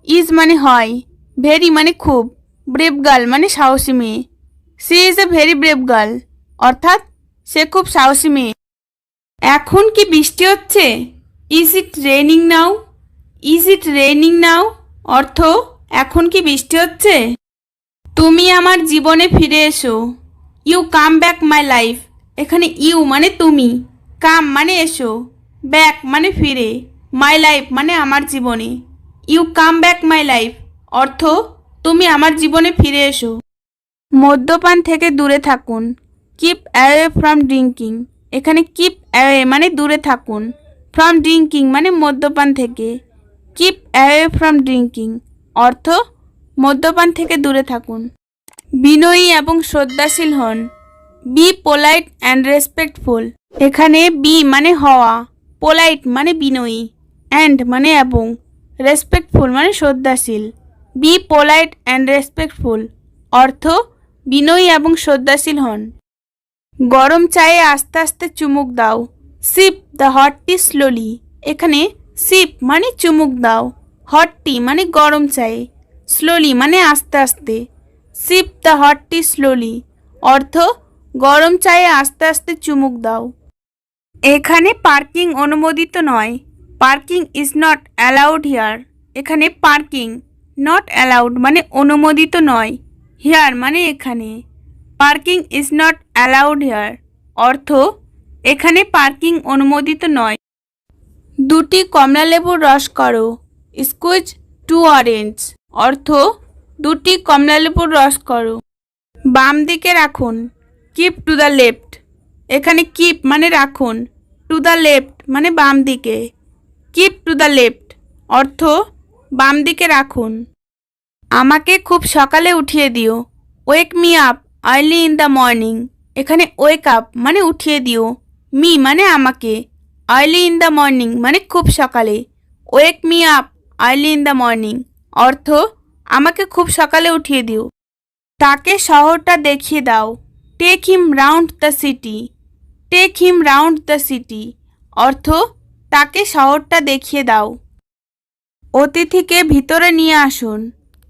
ইজ মানে হয়, ভেরি মানে খুব, ব্রেভ গার্ল মানে সাহসী মেয়ে। She is a very brave girl অর্থাৎ সে খুব সাহসী মেয়ে। এখন কি বৃষ্টি হচ্ছে? Is it raining now. Is it raining now অর্থ এখন কি বৃষ্টি হচ্ছে? তুমি আমার জীবনে ফিরে এসো। You come back my life. এখানে ইউ মানে তুমি, কাম মানে এসো, ব্যাক মানে ফিরে, মাই লাইফ মানে আমার জীবনে। You come back my life অর্থ তুমি আমার জীবনে ফিরে এসো। মদ্যপান থেকে দূরে থাকুন। Keep away from drinking. এখানে কিপ অ্যাওয়ে মানে দূরে থাকুন, ফ্রম ড্রিঙ্কিং মানে মদ্যপান থেকে। কিপ অ্যাওয়ে ফ্রম ড্রিঙ্কিং অর্থ মদ্যপান থেকে দূরে থাকুন। বিনয়ী এবং শ্রদ্ধাশীল হন। B polite and respectful. এখানে বি মানে হওয়া, পোলাইট মানে বিনয়ী, অ্যান্ড মানে এবং, রেসপেক্টফুল মানে শ্রদ্ধাশীল। বি পোলাইট অ্যান্ড রেসপেক্টফুল অর্থ বিনয়ী এবং শ্রদ্ধাশীল হন। গরম চায়ে আস্তে আস্তে চুমুক দাও। Sheep the hot tea slowly. এখানে সিপ মানে চুমুক দাও, হট টি মানে গরম চায়ে, স্লোলি মানে আস্তে আস্তে। Sheep the hot tea slowly অর্থ গরম চায়ে আস্তে আস্তে চুমুক দাও। এখানে পার্কিং অনুমোদিত নয়। Parking is not allowed here. এখানে পার্কিং নট অ্যালাউড মানে অনুমোদিত নয়, হিয়ার মানে এখানে। Parking is not allowed here অর্থ এখানে পার্কিং অনুমোদিত নয়। দুটি কমলালেবুর রস করো। স্কুইজ টু অরেঞ্জ অর্থ দুটি কমলালেবুর রস করো। বাম দিকে রাখুন। Keep to the left. এখানে কিপ মানে রাখুন, টু দ্য লেফট মানে বাম দিকে। কিপ টু দ্য লেফট অর্থ বাম দিকে রাখুন। আমাকে খুব সকালে উঠিয়ে দিও। ওয়েক me up early in the morning. এখানে ওয়েক আপ মানে উঠিয়ে দিও, মি মানে আমাকে, আর্লি ইন দ্য মর্নিং মানে খুব সকালে। ওয়েক me up early in the morning অর্থ আমাকে খুব সকালে উঠিয়ে দিও। তাকে শহরটা দেখিয়ে দাও। Take him round the city. Take him round the city অর্থ তাকে শহরটা দেখিয়ে দাও। অতিথিকে ভিতরে নিয়ে আসুন।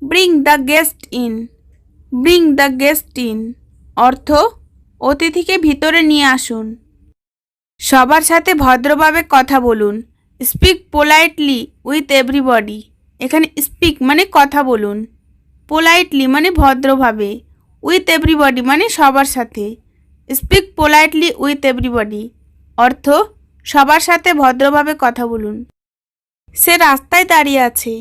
Bring the guest in. Bring the guest in অর্থ অতিথিকে ভিতরে নিয়ে আসুন। সবার সাথে ভদ্রভাবে কথা বলুন। Speak politely with everybody. এখানে স্পিক মানে কথা বলুন, পোলাইটলি মানে ভদ্রভাবে, উইথ এভরিবডি মানে সবার সাথে। স্পিক পোলাইটলি উইথ এভরিবডি অর্থ সবার সাথে ভদ্রভাবে কথা বলুন। সে রাস্তায় দাঁড়িয়ে আছে।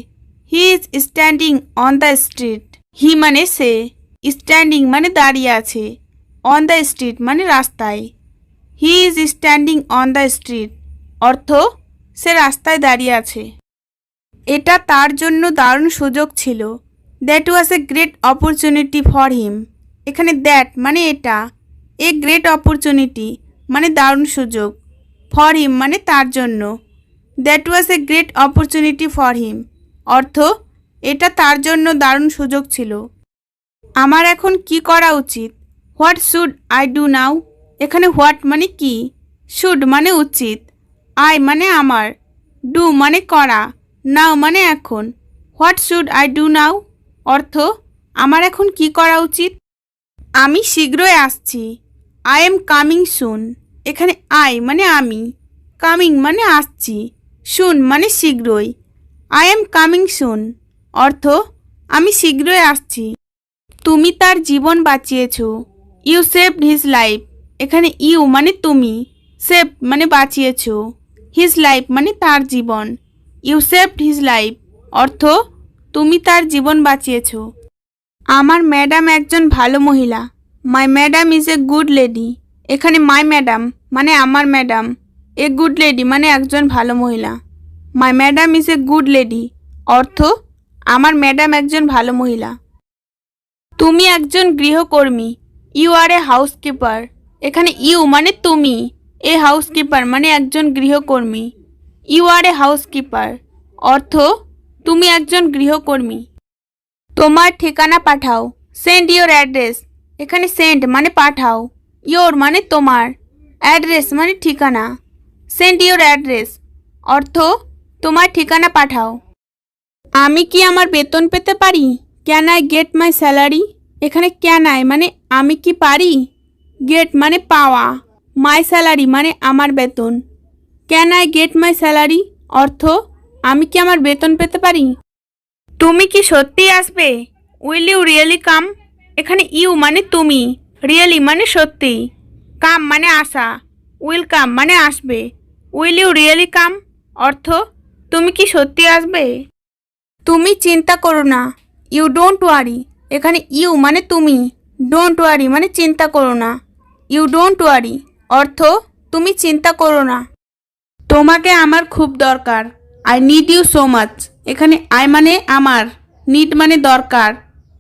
He is standing on the street. He মানে সে, স্ট্যান্ডিং মানে দাঁড়িয়ে আছে, অন দ্য স্ট্রিট মানে রাস্তায়। হি is standing on the street অর্থ সে রাস্তায় দাঁড়িয়ে আছে। এটা তার জন্য দারুণ সুযোগ ছিল। That was a great opportunity for him. এখানে দ্যাট মানে এটা, এ গ্রেট অপরচুনিটি মানে দারুণ সুযোগ, ফর হিম মানে তার জন্য। That was a great opportunity for him অর্থ এটা তার জন্য দারুণ সুযোগ ছিল। আমার এখন কি করা উচিত? What should I do now. এখানে হোয়াট মানে কি, শুড মানে উচিত, আই মানে আমার, ডু মানে করা, নাও মানে এখন। What should I do now অর্থ আমার এখন কি করা উচিত। আমি শীঘ্রই আসছি। I am coming soon. এখানে আই মানে আমি, কামিং মানে আসছি, সুন মানে শীঘ্রই। আই এম কামিং সুন অর্থ আমি শীঘ্রই আসছি। তুমি তার জীবন বাঁচিয়েছ। You saved his life. এখানে ইউ মানে তুমি, সেভ মানে বাঁচিয়েছ, হিজ লাইফ মানে তার জীবন। ইউ সেভড হিজ লাইফ অর্থ তুমি তার জীবন বাঁচিয়েছ। আমার ম্যাডাম একজন ভালো মহিলা। My madam is a good lady. এখানে মাই ম্যাডাম মানে আমার ম্যাডাম, এ গুড লেডি মানে একজন ভালো মহিলা। My madam is a good lady অর্থ আমার ম্যাডাম একজন ভালো মহিলা। তুমি একজন গৃহকর্মী। You are a housekeeper. এখানে ইউ মানে তুমি, এ হাউসকিপার মানে একজন গৃহকর্মী। ইউ আর এ হাউসকিপার অর্থ তুমি একজন গৃহকর্মী। তোমার ঠিকানা পাঠাও। Send your address. এখানে সেন্ড মানে পাঠাও, ইয়োর মানে তোমার, অ্যাড্রেস মানে ঠিকানা। সেন্ড ইয়োর অ্যাড্রেস অর্থ তোমার ঠিকানা পাঠাও। আমি কি আমার বেতন পেতে পারি? Can I get my salary. এখানে ক্যান আই মানে আমি কি পারি, গেট মানে পাওয়া, মাই স্যালারি মানে আমার বেতন। Can I get my salary অর্থ আমি কি আমার বেতন পেতে পারি। তুমি কি সত্যিই আসবে? উইল ইউ রিয়েলি কাম। এখানে ইউ মানে তুমি, রিয়েলি মানে সত্যি, কাম মানে আসা, উইল কাম মানে আসবে। উইল ইউ রিয়েলি কাম অর্থ তুমি কি সত্যি আসবে। তুমি চিন্তা করো না। You don't worry. এখানে ইউ মানে তুমি, ডোন্ট ওয়ারি মানে চিন্তা করো না। ইউ ডোন্ট ওয়ারি অর্থ তুমি চিন্তা করো না। তোমাকে আমার খুব দরকার। I need you so much. এখানে আই মানে আমার, নিড মানে দরকার,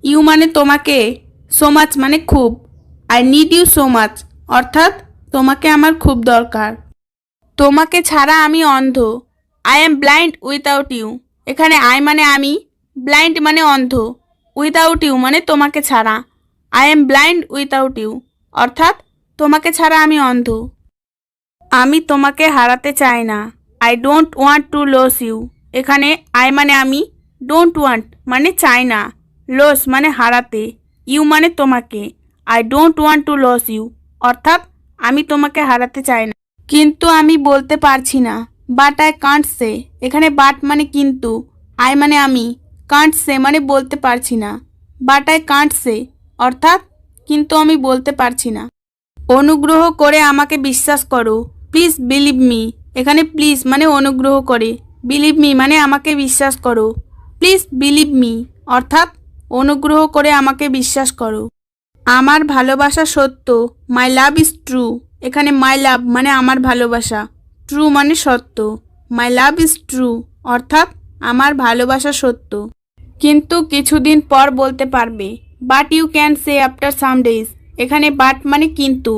ইউ মানে তোমাকে, সো মাচ মানে খুব। I need you so much অর্থাৎ তোমাকে আমার খুব দরকার। তোমাকে ছাড়া আমি অন্ধ। I am blind without you. এখানে আই মানে আমি, ব্লাইন্ড মানে অন্ধ, উইথাউট ইউ মানে তোমাকে ছাড়া। I am blind without you অর্থাৎ তোমাকে ছাড়া আমি অন্ধ। আমি তোমাকে হারাতে চাই না। I don't want to lose you. এখানে আই মানে আমি, ডোন্ট ওয়ান্ট মানে চাই না, লস মানে হারাতে, ইউ মানে তোমাকে। I don't want to lose you অর্থাৎ আমি তোমাকে হারাতে চাই না। কিন্তু আমি বলতে পারছি না। But I can't say. এখানে বাট মানে কিন্তু, আই মানে আমি, কান্ট সে মানে বলতে পারছি না। বাট আই কান্ট সে অর্থাৎ কিন্তু আমি বলতে পারছি না। অনুগ্রহ করে আমাকে বিশ্বাস করো। Please believe me. এখানে প্লিজ মানে অনুগ্রহ করে, বিলিভ মি মানে আমাকে বিশ্বাস করো। প্লিজ বিলিভ মি অর্থাৎ অনুগ্রহ করে আমাকে বিশ্বাস করো। আমার ভালোবাসা সত্য, মাই লাভ ইজ ট্রু। এখানে মাই লাভ মানে আমার ভালোবাসা, ট্রু মানে সত্য। মাই লাভ ইজ ট্রু অর্থাৎ আমার ভালোবাসা সত্য। কিন্তু কিছুদিন পর বলতে পারবে, but you can say after some days. এখানে বাট মানে কিন্তু,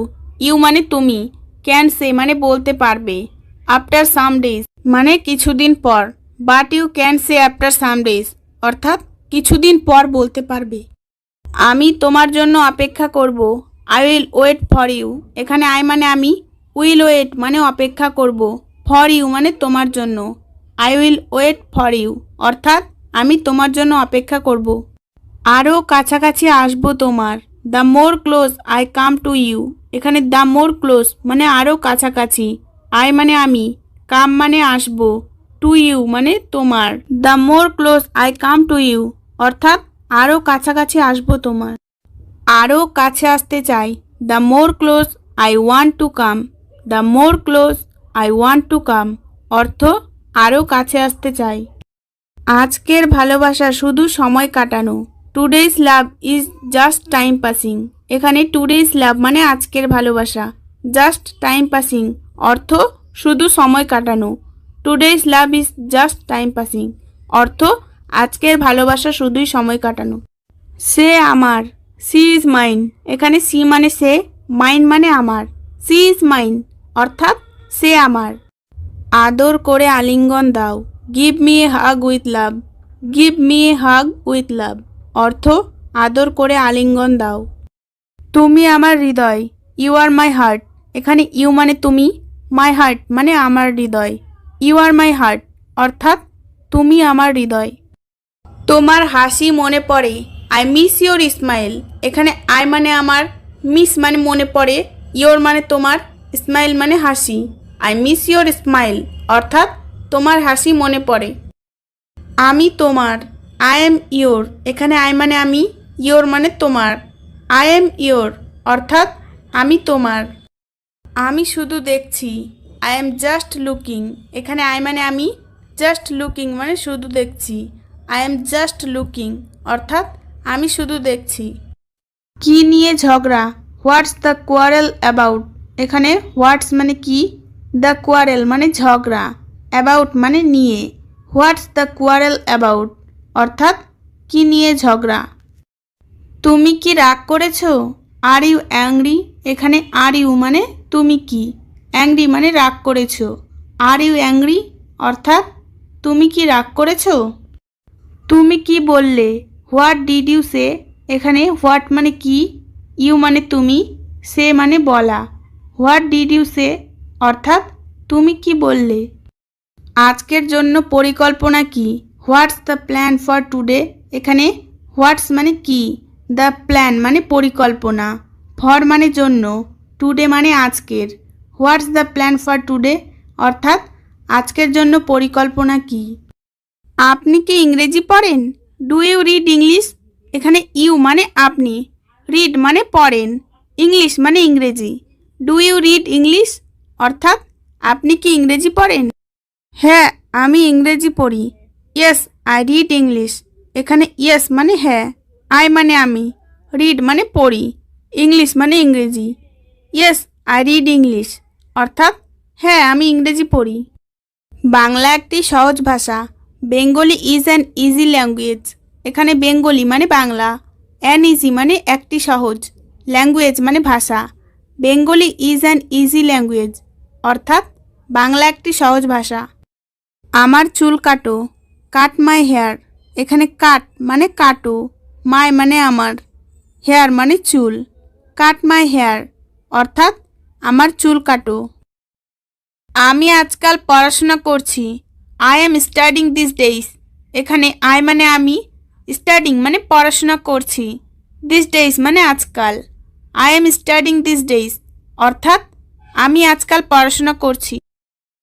ইউ মানে তুমি, ক্যান সে মানে বলতে পারবে, আফটার সাম ডেজ মানে কিছুদিন পর। But you can say after some days অর্থাৎ কিছুদিন পর বলতে পারবে। আমি তোমার জন্য অপেক্ষা করব, I will wait for you. এখানে আই মানে আমি, উইল ওয়েট মানে অপেক্ষা করব, ফর ইউ মানে তোমার জন্য। I will wait for you অর্থাৎ আমি তোমার জন্য অপেক্ষা করব। আরও কাছাকাছি আসবো তোমার, the more close I come to you. এখানে দ্য মোর ক্লোজ মানে আরও কাছাকাছি, আই মানে আমি, কাম মানে আসবো, টু ইউ মানে তোমার। The more close I come to you অর্থাৎ আরও কাছাকাছি আসবো তোমার। আরও কাছে আসতে চাই, the more close I want to come. The more close I want to come অর্থ আরও কাছে আসতে চাই। আজকের ভালোবাসা শুধু সময় কাটানো, today's love is just time passing. এখানে টুডেজ লাভ মানে আজকের ভালোবাসা, জাস্ট টাইম পাসিং অর্থ শুধু সময় কাটানো। Today's love is just time passing অর্থ আজকের ভালোবাসা শুধুই সময় কাটানো। সে আমার, সি ইজ মাইন। এখানে সি মানে সে, মাইন মানে আমার, সি ইজ মাইন অর্থাৎ সে আমার। আদর করে আলিঙ্গন দাও, give me a hug with love. Give me a hug with love অর্থ আদর করে আলিঙ্গন দাও। তুমি আমার হৃদয়, ইউ আর মাই হার্ট। এখানে ইউ মানে তুমি, মাই হার্ট মানে আমার হৃদয়, ইউ আর মাই হার্ট অর্থাৎ তুমি আমার হৃদয়। তোমার হাসি মনে পড়ে, আই মিস ইয়োর স্মাইল। এখানে আই মানে আমার, মিস মানে মনে পড়ে, ইয়োর মানে তোমার, স্মাইল মানে হাসি। আই মিস ইয়োর স্মাইল অর্থাৎ তোমার হাসি মনে পড়ে। আমি তোমার, আই এম ইয়োর। এখানে আই মানে আমি, ইয়োর মানে তোমার, আই এম ইয়োর অর্থাৎ আমি তোমার। আমি শুধু দেখছি, আই এম জাস্ট লুকিং। এখানে আই মানে আমি, জাস্ট লুকিং মানে শুধু দেখছি, আই এম জাস্ট লুকিং অর্থাৎ আমি শুধু দেখছি। কি নিয়ে ঝগড়া, হোয়াটস দ্য কোয়ারেল অ্যাবাউট। এখানে হোয়াটস মানে কি, দ্য কোয়ারেল মানে ঝগড়া, অ্যাবাউট মানে নিয়ে, হোয়াটস দ্য কোয়ারেল অ্যাবাউট অর্থাৎ কি নিয়ে ঝগড়া। তুমি কি রাগ করেছো, আর ইউ অ্যাংরি। এখানে আর ইউ মানে তুমি কি, অ্যাংরি মানে রাগ করেছো, আর ইউ অ্যাংরি অর্থাৎ তুমি কি রাগ করেছো। তুমি কি বললে, হোয়াট ডিড ইউ সে। এখানে হোয়াট মানে কি, ইউ মানে তুমি, সে মানে বলা, হোয়াট ডিড ইউ সে অর্থাৎ তুমি কি বললে। আজকের জন্য পরিকল্পনা কি, what's the plan for today. এখানে হোয়াটস মানে কি, দ্য প্ল্যান মানে পরিকল্পনা, ফর মানে জন্য, টুডে মানে আজকের, what's the plan for today অর্থাৎ আজকের জন্য পরিকল্পনা কি। আপনি কি ইংরেজি পড়েন, ডু ইউ রিড ইংলিশ। এখানে ইউ মানে আপনি, রিড মানে পড়েন, ইংলিশ মানে ইংরেজি, ডু ইউ রিড ইংলিশ অর্থাৎ আপনি কি ইংরেজি পড়েন। হ্যাঁ আমি ইংরেজি পড়ি, ইয়েস আই রিড ইংলিশ। এখানে ইয়েস মানে হ্যাঁ, আই মানে আমি, রিড মানে পড়ি, ইংলিশ মানে ইংরেজি, ইয়েস আই রিড ইংলিশ অর্থাৎ হ্যাঁ আমি ইংরেজি পড়ি। বাংলা একটি সহজ ভাষা, Bengali is an easy language. এখানে বেঙ্গলি মানে বাংলা, অ্যান ইজি মানে একটি সহজ, ল্যাঙ্গুয়েজ মানে ভাষা, Bengali is an easy language অর্থাৎ বাংলা একটি সহজ ভাষা। আমার চুল কাটো, কাট মাই হেয়ার। এখানে কাট মানে কাটো, মাই মানে আমার, হেয়ার মানে চুল, কাট মাই হেয়ার অর্থাৎ আমার চুল কাটো। আমি আজকাল পড়াশোনা করছি, I am studying this days. এখানে আই মানে আমি, স্টাডিং মানে পড়াশোনা করছি, দিস ডেইজ মানে আজকাল, I am studying this days অর্থাৎ আমি আজকাল পড়াশোনা করছি।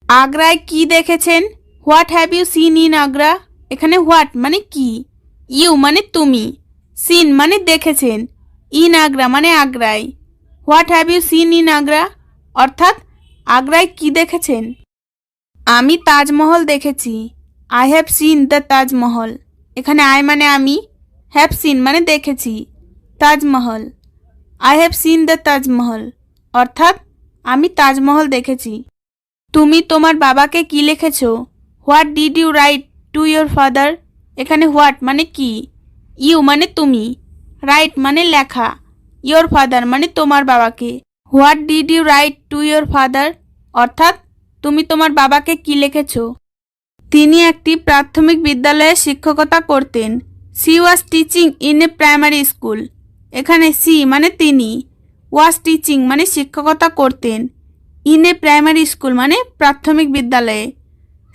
আগ্রায় কি দেখেছেন, what have you seen in Agra. এখানে হোয়াট মানে কি, ইউ মানে তুমি, সিন মানে দেখেছেন, ইন আগ্রা মানে আগ্রায়, what have you seen in Agra অর্থাৎ আগ্রায় কি দেখেছেন। আমি তাজমহল দেখেছি, I have seen the Taj Mahal. এখানে আই মানে আমি, হ্যাভ সিন মানে দেখেছি, Taj Mahal, I have seen the Taj Mahal, অর্থাৎ আমি তাজমহল দেখেছি। তুমি তোমার বাবাকে কি লিখেছো? What did you write to your father? এখানে হোয়াট মানে কি, ইউ মানে তুমি, রাইট মানে লেখা, ইয়োর ফাদার মানে তোমার বাবাকে। What did you write to your father, অর্থাৎ তুমি তোমার বাবাকে কি লিখেছো? তিনি একটি প্রাথমিক বিদ্যালয়ে শিক্ষকতা করতেন। C was teaching in a primary school. এখানে সি মানে তিনি, ওয়াজ টিচিং মানে শিক্ষকতা করতেন, ইন এ প্রাইমারি স্কুল মানে প্রাথমিক বিদ্যালয়ে।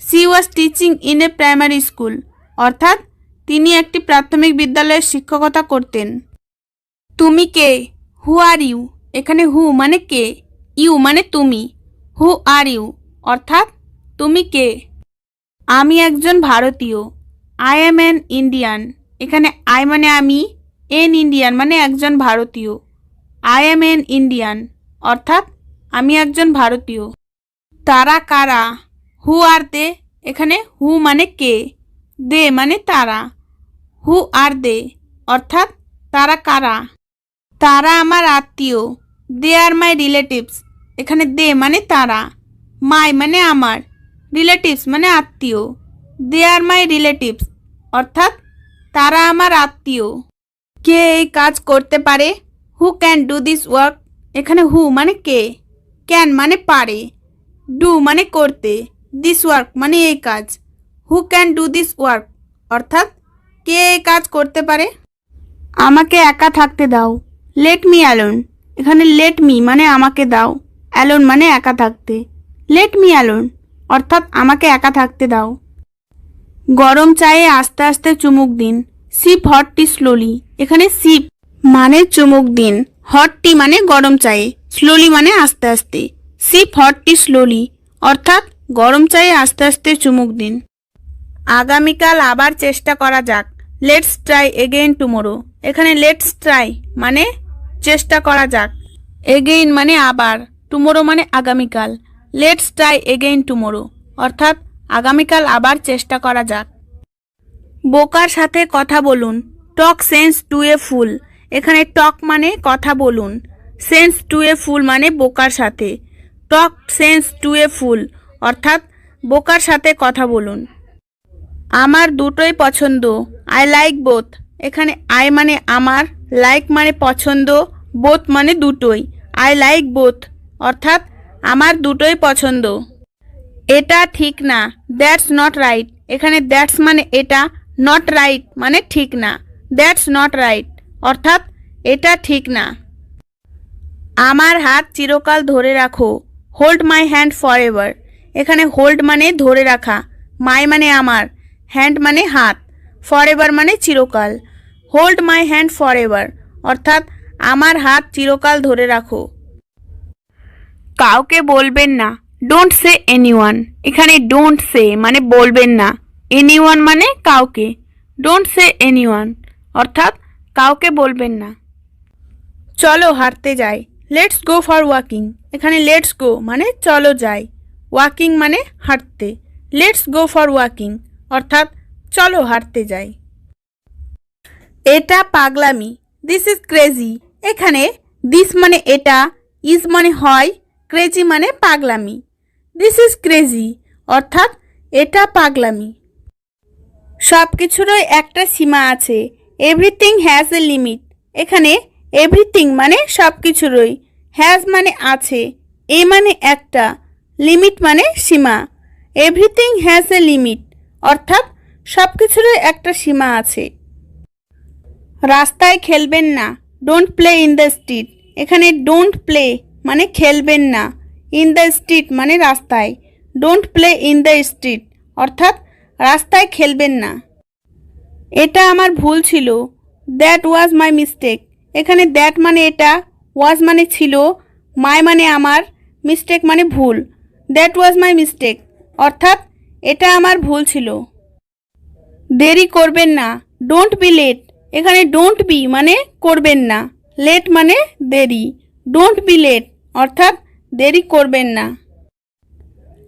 C was teaching in a primary school, অর্থাৎ তিনি একটি প্রাথমিক বিদ্যালয়ে শিক্ষকতা করতেন। তুমি কে? হু আর ইউ? এখানে হু মানে কে, ইউ মানে তুমি, হু আর ইউ অর্থাৎ তুমি কে? আমি একজন ভারতীয়। I am an Indian. এখানে আই মানে আমি, এন ইন্ডিয়ান মানে একজন ভারতীয়। আই এম অ্যান ইন্ডিয়ান অর্থাৎ আমি একজন ভারতীয়। তারা কারা? হু আর দে? এখানে হু মানে কে, দে মানে তারা, হু আর দে অর্থাৎ তারা কারা? তারা আমার আত্মীয়। দে আর মাই রিলেটিভস। এখানে দে মানে তারা, মাই মানে আমার, রিলেটিভস মানে আত্মীয়। দে আর মাই রিলেটিভস অর্থাৎ তারা আমার আত্মীয়। কে এই কাজ করতে পারে? Who can do this work? এখানে হু মানে কে, ক্যান মানে পারে, ডু মানে করতে, দিস ওয়ার্ক মানে এই কাজ। Who can do this work অর্থাৎ কে এই কাজ করতে পারে? আমাকে একা থাকতে দাও। Let me alone. এখানে লেট মি মানে আমাকে দাও, অ্যালোন মানে একা থাকতে। লেট মি অ্যালোন অর্থাৎ আমাকে একা থাকতে দাও। গরম চায়ে আস্তে আস্তে চুমুক দিন। Sheep hot tea slowly. এখানে সিপ মানে চুমুক দিন, হট টি মানে গরম চায়ে, স্লোলি মানে আস্তে আস্তে। সিপ হট টি স্লোলি অর্থাৎ গরম চায়ে আস্তে আস্তে চুমুক দিন। আগামীকাল আবার চেষ্টা করা যাক। Let's try again tomorrow. এখানে লেটস ট্রাই মানে চেষ্টা করা যাক, এগেইন মানে আবার, টুমোরো মানে আগামীকাল। লেটস ট্রাই এগেইন টুমোরো অর্থাৎ আগামীকাল আবার চেষ্টা করা যাক। বোকার সাথে কথা বলুন। টক সেন্স টু এ ফুল। এখানে টক মানে কথা বলুন, সেন্স টু এ ফুল মানে বোকার সাথে। টক সেন্স টু এ ফুল অর্থাৎ বোকার সাথে কথা বলুন। আমার দুটোই পছন্দ। I like both. এখানে আই মানে আমার, লাইক মানে পছন্দ, বোথ মানে দুটোই। আই লাইক বোথ অর্থাৎ আমার দুটোই পছন্দ। এটা ঠিক না। That's not right. এখানে দ্যাটস মানে এটা, নট রাইট মানে ঠিক না। দ্যাটস নট রাইট অর্থাৎ এটা ঠিক না। আমার হাত চিরকাল ধরে রাখো। Hold my hand for ever. এখানে হোল্ড মানে ধরে রাখা, মাই মানে আমার, হ্যান্ড মানে হাত, ফর এভার মানে চিরকাল। Hold my hand for ever অর্থাৎ আমার হাত চিরকাল ধরে রাখো। কাউকে বলবেন না। Don't say anyone. এখানে ডোন্ট সে মানে বলবেন না, এনিওয়ান মানে কাউকে। ডোন্ট সে এনিওয়ান অর্থাৎ কাউকে বলবেন না। চলো হাঁটতে যাই। Let's go for walking. এখানে লেটস গো মানে চলো যাই, ওয়াকিং মানে হাঁটতে। লেটস গো ফর ওয়াকিং অর্থাৎ চলো হাঁটতে যাই। এটা পাগলামি। This is crazy. এখানে দিস মানে এটা, ইজ মানে হয়, ক্রেজি মানে পাগলামি। দিস ইজ ক্রেজি অর্থাৎ এটা পাগলামি। সব কিছুরই একটা সীমা আছে। Everything has a limit. এখানে এভরিথিং মানে সব কিছুরই, হ্যাজ মানে আছে, এ মানে একটা, লিমিট মানে সীমা। এভরিথিং হ্যাজ এ লিমিট অর্থাৎ সব কিছুরই একটা সীমা আছে। রাস্তায় খেলবেন না। Don't play in the street. এখানে ডোন্ট প্লে মানে খেলবেন না, ইন দ্য স্ট্রিট মানে রাস্তায়। Don't play in the street অর্থাৎ রাস্তায় খেলবেন না। এটা আমার ভুল ছিল। That was my mistake. এখানে দ্যাট মানে এটা, ওয়াজ মানে ছিল, মাই মানে আমার, মিস্টেক মানে ভুল। দ্যাট ওয়াজ মাই মিস্টেক অর্থাৎ এটা আমার ভুল ছিল। দেরি করবেন না। Don't be late. এখানে ডোন্ট বি মানে করবেন না, লেট মানে দেরি। ডোন্ট বি লেট অর্থাৎ দেরি করবেন না।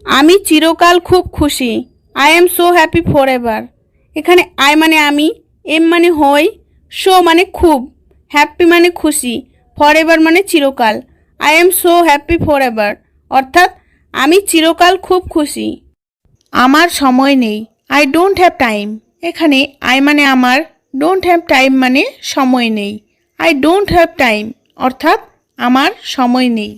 আমি চিরকাল খুব খুশি। I am so happy for ever. এখানে আই মানে আমি, এম মানে হই, সো মানে খুব, হ্যাপি মানে খুশি, ফর এভার মানে চিরকাল। I am so happy for ever অর্থাৎ আমি চিরকাল খুব খুশি। আমার সময় নেই, আই ডোন্ট হ্যাভ টাইম। এখানে আই মানে আমার, ডোন্ট হ্যাভ টাইম মানে সময় নেই। আই ডোন্ট হ্যাভ টাইম অর্থাৎ আমার সময় নেই।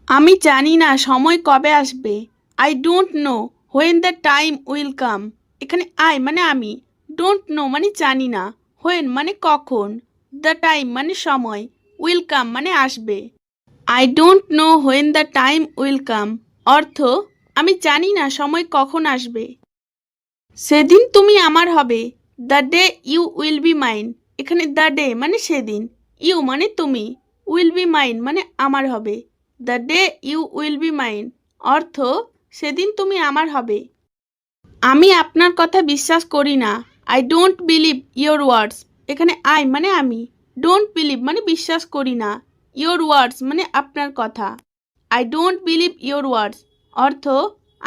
আমি জানি না সময় কবে আসবে। I don't know when the time will come. এখানে আই মানে আমি, ডোন্ট নো মানে জানি না, হোয়েন মানে কখন, দ্য টাইম মানে সময়, উইল কাম মানে আসবে। I don't know when the time will come অর্থ আমি জানি না সময় কখন আসবে। সেদিন তুমি আমার হবে, the day you will be mine. এখানে দ্য ডে মানে সেদিন, ইউ মানে তুমি, উইল বি মাইন মানে আমার হবে। The day you will be mine অর্থ সেদিন তুমি আমার হবে। আমি আপনার কথা বিশ্বাস করি না, আই ডোন্ট বিলিভ ইয়োর ওয়ার্ডস। এখানে আই মানে আমি, ডোন্ট বিলিভ মানে বিশ্বাস করি না, ইয়োর ওয়ার্ডস মানে আপনার কথা। আই ডোন্ট বিলিভ ইয়োর ওয়ার্ডস অর্থ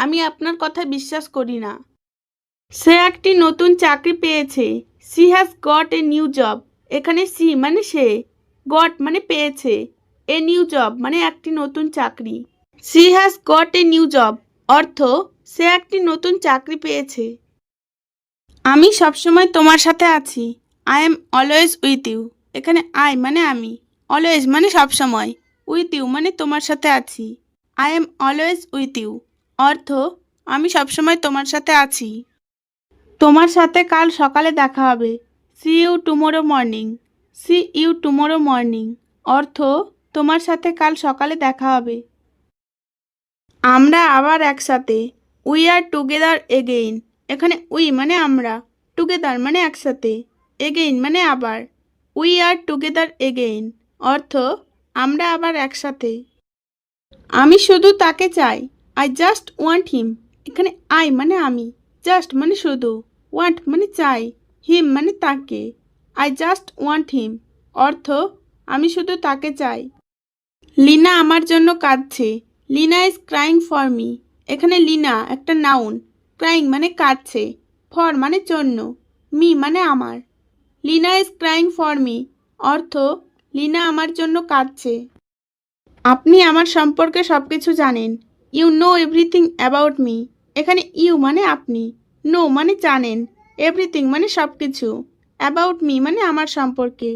আমি আপনার কথা বিশ্বাস করি না। সে একটি নতুন চাকরি পেয়েছে, she has got a new job. এখানে সি মানে সে, গট মানে পেয়েছে, এ নিউ জব মানে একটি নতুন চাকরি। She has got a new job অর্থ সে একটি নতুন চাকরি পেয়েছে। আমি সবসময় তোমার সাথে আছি, I am always with you. এখানে আই মানে আমি, অলওয়েজ মানে সবসময়, উইথ ইউ মানে তোমার সাথে আছি। I am always with you অর্থ আমি সবসময় তোমার সাথে আছি। তোমার সাথে কাল সকালে দেখা হবে, see you tomorrow morning. See you tomorrow morning অর্থ তোমার সাথে কাল সকালে দেখা হবে। আমরা আবার একসাথে, উই আর টুগেদার এগেইন। এখানে উই মানে আমরা, টুগেদার মানে একসাথে, এগেইন মানে আবার, উই আর টুগেদার এগেইন অর্থ আমরা আবার একসাথে। আমি শুধু তাকে চাই, আই জাস্ট ওয়ান্ট হিম। এখানে আই মানে আমি, জাস্ট মানে শুধু, ওয়ান্ট মানে চাই, হিম মানে তাকে, আই জাস্ট ওয়ান্ট হিম অর্থ আমি শুধু তাকে চাই। লিনা আমার জন্য কাঁদছে, Lina is crying for me. এখানে লিনা একটা নাউন, ক্রাইং মানে কাঁদছে, ফর মানে জন্য, মি মানে আমার। Lina is crying for me অর্থ লিনা আমার জন্য কাঁদছে। আপনি আমার সম্পর্কে সব কিছু জানেন, you know everything about me. এখানে ইউ মানে আপনি, নো মানে জানেন, এভরিথিং মানে সব কিছু, অ্যাবাউট মি মানে আমার সম্পর্কে।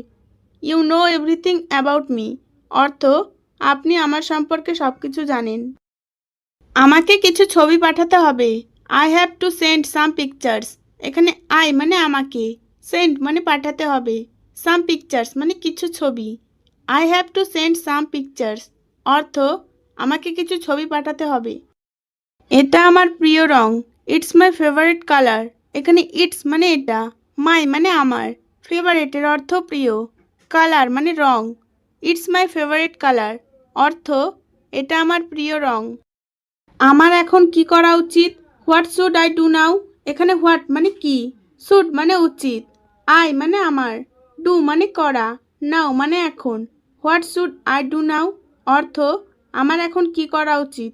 You know everything about me অর্থ আপনি আমার সম্পর্কে সব কিছু জানেন। আমাকে কিছু ছবি পাঠাতে হবে, I have to send some pictures. এখানে আই মানে আমাকে, সেন্ড মানে পাঠাতে হবে, সাম পিকচার্স মানে কিছু ছবি। I have to send some pictures অর্থ আমাকে কিছু ছবি পাঠাতে হবে। এটা আমার প্রিয় রং, ইটস মাই ফেভারিট কালার। এখানে ইটস মানে এটা, মাই মানে আমার, ফেভারিটের অর্থ প্রিয়, কালার মানে রং, ইটস মাই ফেভারিট কালার অর্থ এটা আমার প্রিয় রং। আমার এখন কি করা উচিত, what should I do now. এখানে হোয়াট মানে কি, শুড মানে উচিত, আই মানে আমার, ডু মানে করা, নাও মানে এখন, what should I do now অর্থ আমার এখন কি করা উচিত।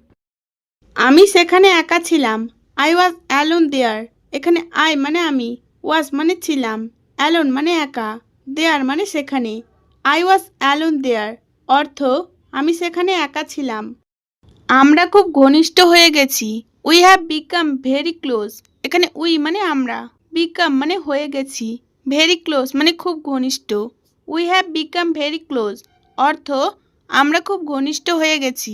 আমি সেখানে একা ছিলাম, আই ওয়াজ অ্যালোন দেয়ার। এখানে আই মানে আমি, ওয়াজ মানে ছিলাম, অ্যালোন মানে একা, দেয়ার মানে সেখানে, আই ওয়াজ অ্যালোন দেয়ার অর্থ আমি সেখানে একা ছিলাম। আমরা খুব ঘনিষ্ঠ হয়ে গেছি, we have become very close. এখানে উই মানে আমরা, বিকাম মানে হয়ে গেছি, ভেরি ক্লোজ মানে খুব ঘনিষ্ঠ, we have become very close অর্থ আমরা খুব ঘনিষ্ঠ হয়ে গেছি।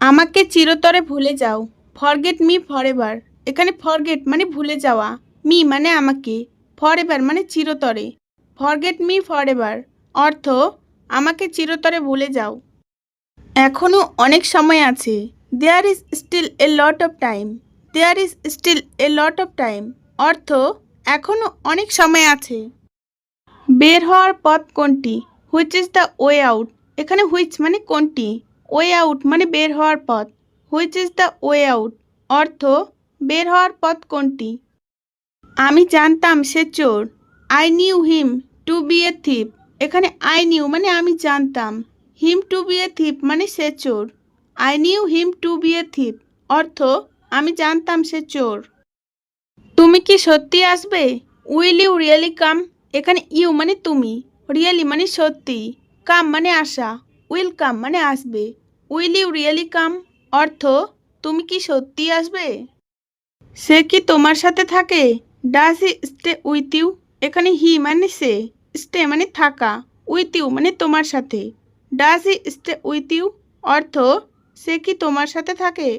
আমাকে চিরতরে ভুলে যাও, ফরগেট মি ফরএভার। এখানে ফরগেট মানে ভুলে যাওয়া, মি মানে আমাকে, ফরএভার মানে চিরতরে, ফরগেট মি ফরএভার অর্থ আমাকে চিরতরে ভুলে যাও। এখনও অনেক সময় আছে, there is still a lot of time. There is still a lot of time অর্থ এখনও অনেক সময় আছে। বের হওয়ার পথ কোনটি, which is the way out. এখানে হুইচ মানে কোনটি, ওয়ে আউট মানে বের হওয়ার পথ, which is the way out অর্থ বের হওয়ার পথ কোনটি। আমি জানতাম সে চোর, I knew him to be a thief. এখানে আই নিউ মানে আমি জানতাম, হিম টু বি এ থিপ মানে সে চোর, I knew him to be a thief অর্থ আমি জানতাম সে চোর। তুমি কি সত্যি আসবে, উইল ইউ রিয়েলি কাম। এখানে ইউ মানে তুমি, রিয়েলি মানে সত্যি, কাম মানে আসা, উইল কাম মানে আসবে। উইল ইউ রিয়েলি কাম অর্থ তুমি কি সত্যিই আসবে? সে কি তোমার সাথে থাকে? Does he stay with you? এখানে হি মানে সে, স্টে মানে থাকা, উইথ ইউ মানে তোমার সাথে। Does he stay with you অর্থ সে কি তোমার সাথে থাকে?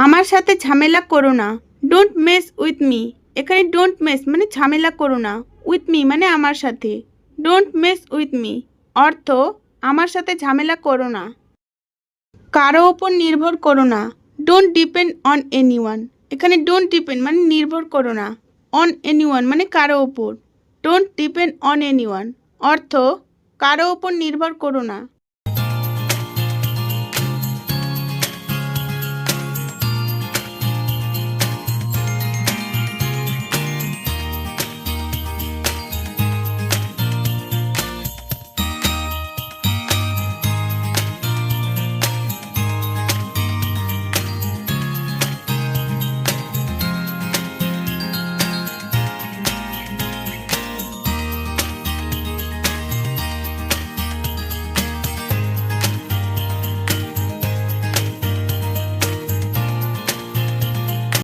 আমার সাথে ঝামেলা করো না, ডোন্ট মেস উইথ মি। এখানে ডোন্ট মেস মানে ঝামেলা করো না, উইথ মি মানে আমার সাথে। ডোন্ট মেস উইথ মি অর্থ আমার সাথে ঝামেলা করো না। কারো ওপর নির্ভর করো না, ডোন্ট ডিপেন্ড অন এনিওয়ান। এখানে ডোন্ট ডিপেন্ড মানে নির্ভর করো না, অন এনিওয়ান মানে কারো ওপর। ডোন্ট ডিপেন্ড অন এনিওয়ান অর্থ কারো ওপর নির্ভর করো না।